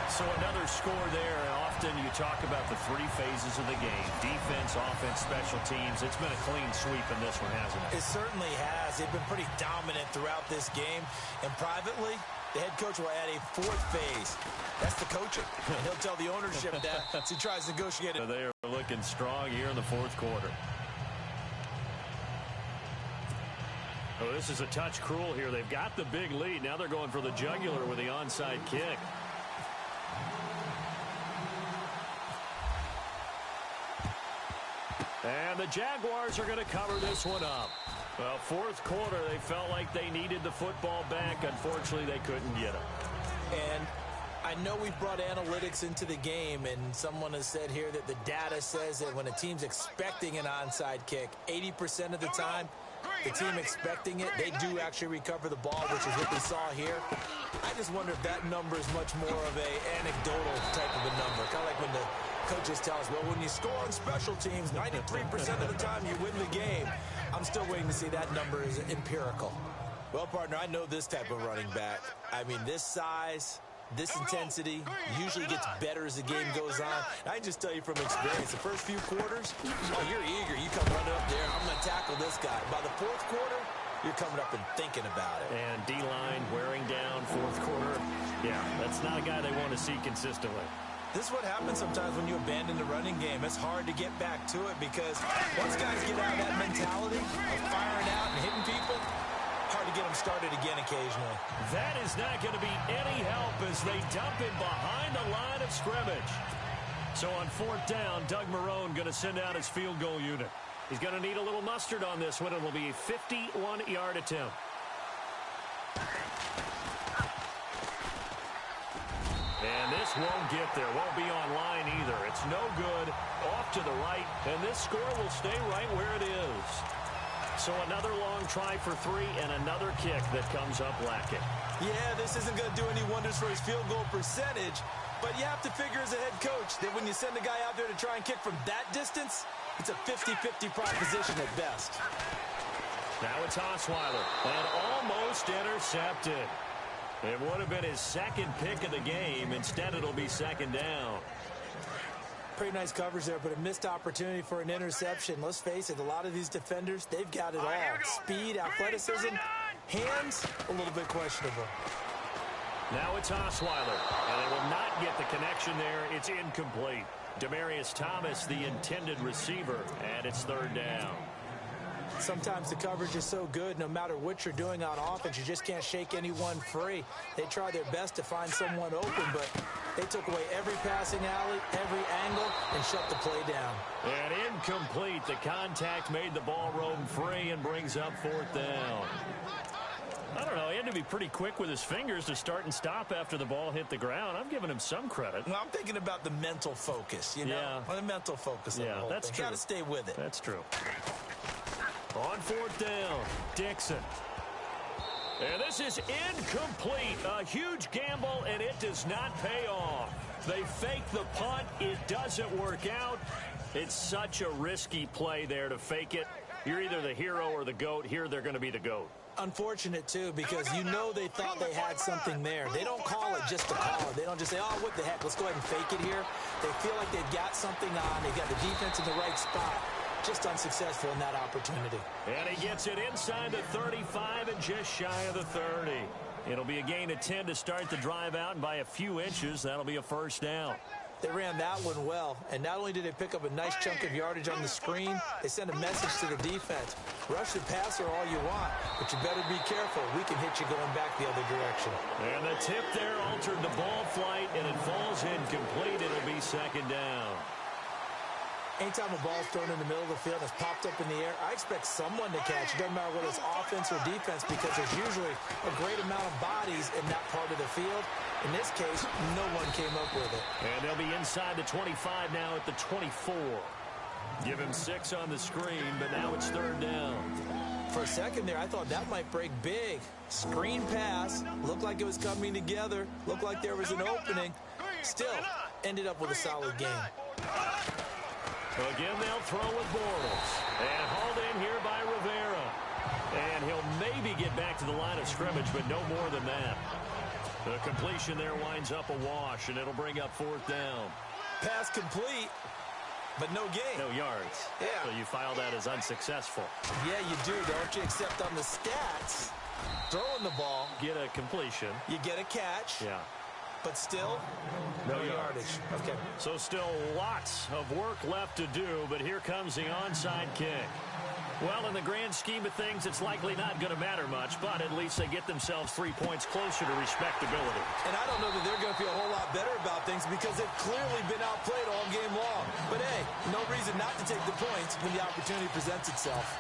So another score there. Often you talk about the 3 phases of the game. Defense, offense, special teams. It's been a clean sweep in this one, hasn't it? It certainly has. They've been pretty dominant throughout this game. And privately, the head coach will add a 4th phase. That's the coaching. And he'll tell the ownership that as he tries to negotiate it. They are looking strong here in the 4th quarter. Oh, this is a touch cruel here. They've got the big lead. Now they're going for the jugular with the onside kick. And the Jaguars are going to cover this one up. Well, 4th quarter, they felt like they needed the football back. Unfortunately, they couldn't get it. And I know we've brought analytics into the game, and someone has said here that the data says that when a team's expecting an onside kick, 80% of the time, the team expecting it, they do actually recover the ball, which is what we saw here. I just wonder if that number is much more of a anecdotal type of a number. Kind of like when the coaches tell us, well, when you score on special teams, 93% of the time you win the game. I'm still waiting to see that number is empirical. Well, partner, I know this type of running back. I mean, this size, this intensity usually gets better as the game goes on. I can just tell you from experience, the first few quarters, oh, you're eager. You come running up there, I'm going to tackle this guy. By the 4th quarter, you're coming up and thinking about it. And D-line wearing down 4th quarter. Yeah, that's not a guy they want to see consistently. This is what happens sometimes when you abandon the running game. It's hard to get back to it because once guys get out of that mentality of firing out and hitting people, hard to get them started again occasionally. That is not going to be any help as they dump it behind the line of scrimmage. So on 4th down, Doug Marrone going to send out his field goal unit. He's going to need a little mustard on this one. It will be a 51-yard attempt. And this won't get there. Won't be on line either. It's no good. Off to the right. And this score will stay right where it is. So another long try for 3 and another kick that comes up lacking. Yeah, this isn't going to do any wonders for his field goal percentage, but you have to figure as a head coach that when you send a guy out there to try and kick from that distance, it's a 50-50 proposition at best. Now it's Osweiler, and almost intercepted. It would have been his second pick of the game. Instead, it'll be second down. Pretty nice coverage there, but a missed opportunity for an interception. Let's face it, a lot of these defenders, they've got it all. Speed, athleticism, hands, a little bit questionable. Now it's Osweiler, and they will not get the connection there. It's incomplete. Demaryius Thomas, the intended receiver, and it's third down. Sometimes the coverage is so good, no matter what you're doing on offense, you just can't shake anyone free. They try their best to find someone open, but they took away every passing alley, every angle, and shut the play down. And incomplete. The contact made the ball roam free and brings up fourth down. I don't know. He had to be pretty quick with his fingers to start and stop after the ball hit the ground. I'm giving him some credit. Well, I'm thinking about the mental focus, you know? Yeah. The mental focus of the whole that's thing. true. Got to stay with it. That's true. On fourth down, Dixon. And this is incomplete. A huge gamble, and it does not pay off. They fake the punt. It doesn't work out. It's such a risky play there to fake it. You're either the hero or the GOAT. Here, they're going to be the GOAT. Unfortunate, too, because you know they thought they had something there. They don't call it just to call it. They don't just say, oh, what the heck, let's go ahead and fake it here. They feel like they've got something on. They've got the defense in the right spot. Just unsuccessful in that opportunity. And he gets it inside the 35 and just shy of the 30. It'll be a gain of 10 to start the drive out, and by a few inches, that'll be a first down. They ran that one well, and not only did they pick up a nice chunk of yardage on the screen, they sent a message to the defense. Rush the passer all you want, but you better be careful. We can hit you going back the other direction. And the tip there altered the ball flight, and it falls incomplete. It'll be second down. Anytime a ball's thrown in the middle of the field and it's popped up in the air, I expect someone to catch. It doesn't matter whether it's offense or defense, because there's usually a great amount of bodies in that part of the field. In this case, no one came up with it. And they'll be inside the 25 now at the 24. Give him 6 on the screen, but now it's third down. For a second there, I thought that might break big. Screen pass, looked like it was coming together, looked like there was an opening. Still, ended up with a solid game. Again, they'll throw with Bortles. And hauled in here by Rivera. And he'll maybe get back to the line of scrimmage, but no more than that. The completion there winds up a wash, and it'll bring up fourth down. Pass complete, but no gain. No yards. Yeah. So you file that as unsuccessful. Yeah, you do, don't you? Except on the stats, throwing the ball, Get a completion. you get a catch. Yeah. But still, no yardage. Okay. So still lots of work left to do, but here comes the onside kick. Well, in the grand scheme of things, it's likely not going to matter much, but at least they get themselves 3 points closer to respectability. And I don't know that they're going to feel a whole lot better about things, because they've clearly been outplayed all game long. But, hey, no reason not to take the points when the opportunity presents itself.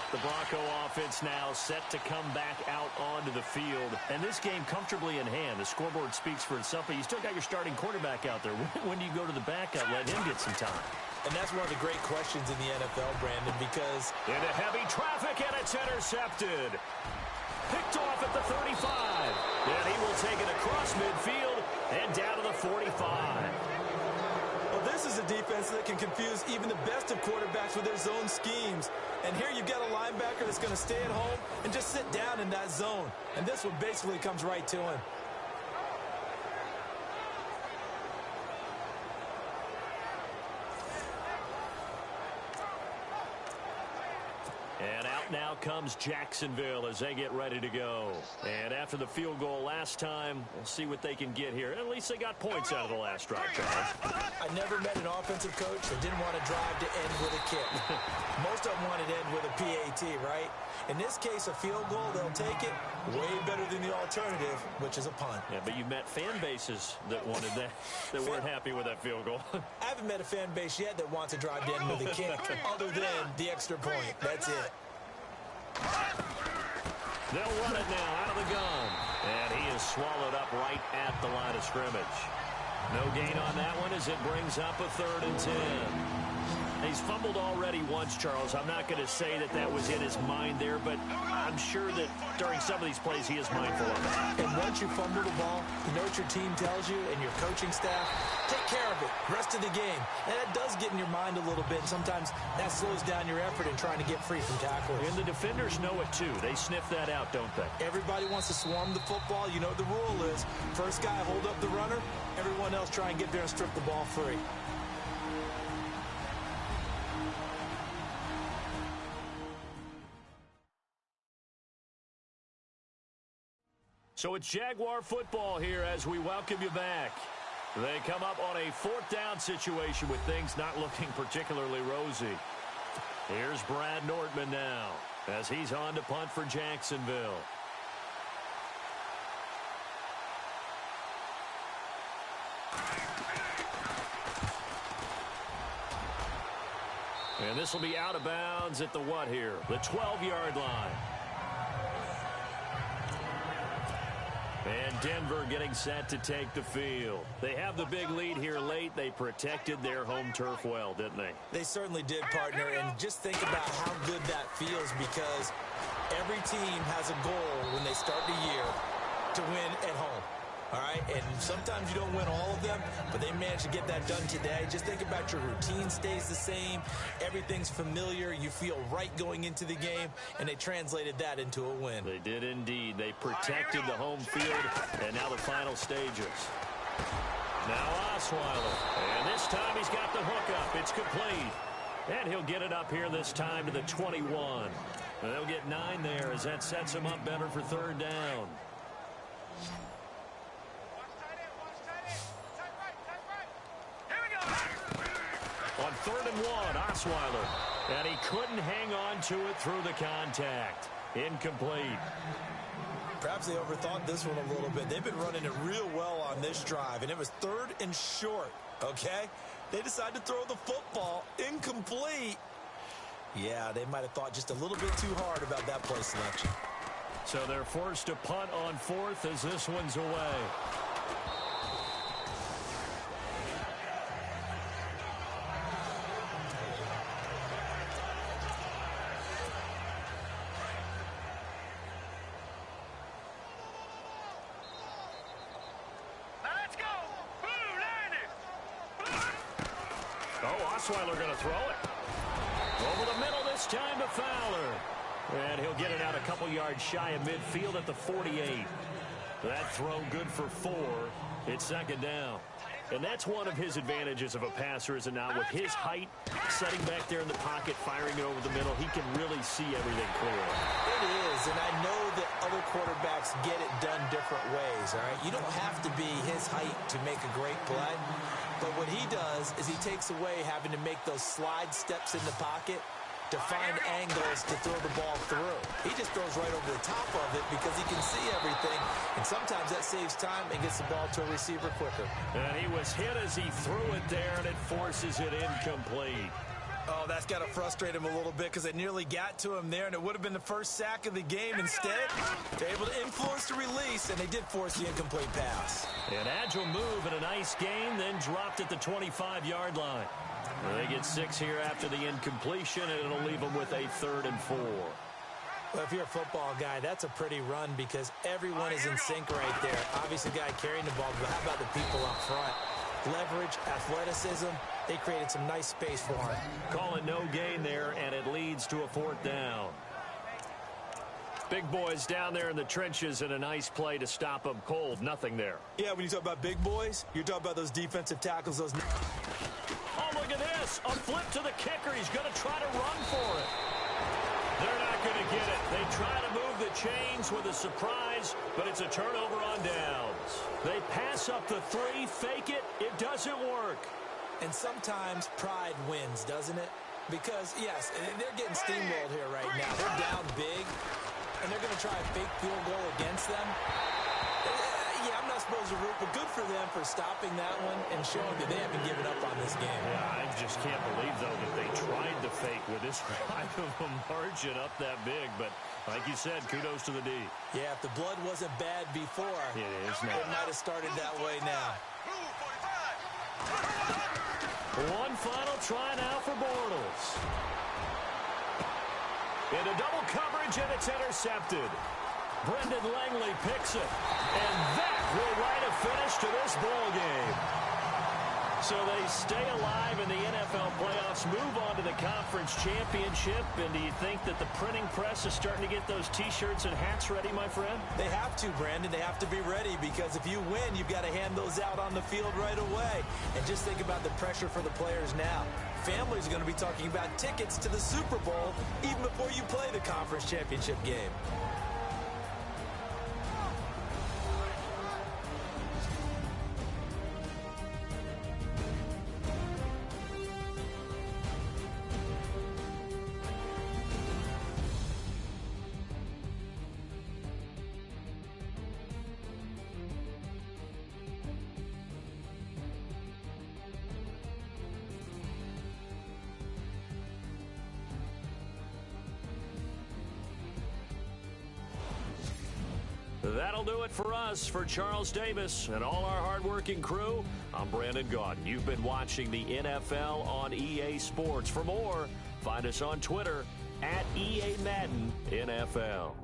The Bronco offense now set to come back out onto the field. And this game comfortably in hand. The scoreboard speaks for itself, but you still got your starting quarterback out there. When do you go to the backup? Let him get some time. And that's one of the great questions in the NFL, Brandon, because Into heavy traffic, and it's intercepted. Picked off at the 35. And he will take it across midfield and down to the 45. well, this is a defense that can confuse even the best of quarterbacks with their zone schemes. And here you've got a linebacker that's going to stay at home and just sit down in that zone. And this one basically comes right to him. And out now comes Jacksonville as they get ready to go. And after the field goal last time, we'll see what they can get here. At least they got points out of the last drive, Charles. I never met an offensive coach that didn't want to drive to end with a kick. Most of them want to end with a PAT, right? In this case, a field goal, they'll take it way better than the alternative, which is a punt. Yeah, but you've met fan bases that wanted that, that weren't happy with that field goal. I haven't met a fan base yet that wants to drive to end with a kick, other than the extra point. That's it. They'll run it now out of the gun. And he is swallowed up right at the line of scrimmage. No gain on that one as it brings up a 3rd and 10. He's fumbled already once, Charles. I'm not going to say that that was in his mind there, but I'm sure that during some of these plays he is mindful of it. And once you fumble the ball, you know what your team tells you and your coaching staff? Take care of it rest of the game. And that does get in your mind a little bit. Sometimes that slows down your effort in trying to get free from tacklers. And the defenders know it, too. They sniff that out, don't they? Everybody wants to swarm the football. You know what the rule is. First guy hold up the runner. Everyone else try and get there and strip the ball free. So it's Jaguar football here as we welcome you back. They come up on a fourth down situation with things not looking particularly rosy. Here's Brad Nortman now as he's on to punt for Jacksonville. And this will be out of bounds at the what here? The 12-yard line. And Denver getting set to take the field. They have the big lead here late. They protected their home turf well, didn't they? They certainly did, partner. And just think about how good that feels, because every team has a goal when they start the year to win at home. All right, and sometimes you don't win all of them, but they managed to get that done today. Just think about your routine stays the same. Everything's familiar. You feel right going into the game, and they translated that into a win. They did indeed. They protected the home field, and now the final stages. Now Osweiler, and this time he's got the hook up. It's complete, and he'll get it up here this time to the 21. And they'll get 9 there as that sets him up better for third down. On 3rd and 1, Osweiler. And he couldn't hang on to it through the contact. Incomplete. Perhaps they overthought this one a little bit. They've been running it real well on this drive, and it was 3rd and short, okay? They decided to throw the football. Incomplete. Yeah, they might have thought just a little bit too hard about that play selection. So they're forced to punt on 4th as this one's away. Osweiler going to throw it. Over the middle this time to Fowler. And he'll get it out a couple yards shy of midfield at the 48. That throw good for 4. It's 2nd down. And that's one of his advantages of a passer, is it not? With his height, setting back there in the pocket, firing it over the middle, he can really see everything clearly. It is, and I know that other quarterbacks get it done different ways, all right? You don't have to be his height to make a great play. But what he does is he takes away having to make those slide steps in the pocket to find angles to throw the ball through. He just throws right over the top of it because he can see everything, and sometimes that saves time and gets the ball to a receiver quicker. And he was hit as he threw it there, and it forces it incomplete. Oh, that's got to frustrate him a little bit because it nearly got to him there, and it would have been the first sack of the game. Instead, they're able to influence the release, and they did force the incomplete pass. An agile move and a nice gain, then dropped at the 25-yard line. They get 6 here after the incompletion, and it'll leave them with a 3rd and 4. Well, if you're a football guy, that's a pretty run because everyone is in sync right there. Obviously, the guy carrying the ball, but how about the people up front? Leverage, athleticism, they created some nice space for him. Call it no gain there, and it leads to a 4th down. Big boys down there in the trenches, and a nice play to stop them cold. Nothing there. Yeah, when you talk about big boys, you're talking about those defensive tackles. Those. Oh, look at this. A flip to the kicker. He's going to try to run for it. They're not going to get it. They try to move the chains with a surprise, but it's a turnover on downs. They pass up the 3, fake it. It doesn't work. And sometimes pride wins, doesn't it? Because, yes, they're getting steamrolled here right now. They're down big, and they're going to try a fake field goal against them. Yeah, I'm not supposed to root, but good for them for stopping that one and showing that they haven't given up on this game. Yeah, I just can't believe, though, that they tried to fake with this kind of a margin up that big. But like you said, kudos to the D. Yeah, if the blood wasn't bad before, it is now. It might have started that way now. One final try now for Bortles. Into double coverage, and it's intercepted. Brendan Langley picks it. And that will write a finish to this ball game. So they stay alive in the NFL playoffs, move on to the conference championship. And do you think that the printing press is starting to get those T-shirts and hats ready, my friend? They have to, Brandon. They have to be ready because if you win, you've got to hand those out on the field right away. And just think about the pressure for the players now. Families are going to be talking about tickets to the Super Bowl even before you play the conference championship game. That'll do it for us. For Charles Davis and all our hardworking crew, I'm Brandon Gaudin. You've been watching the NFL on EA Sports. For more, find us on Twitter @EA Madden NFL.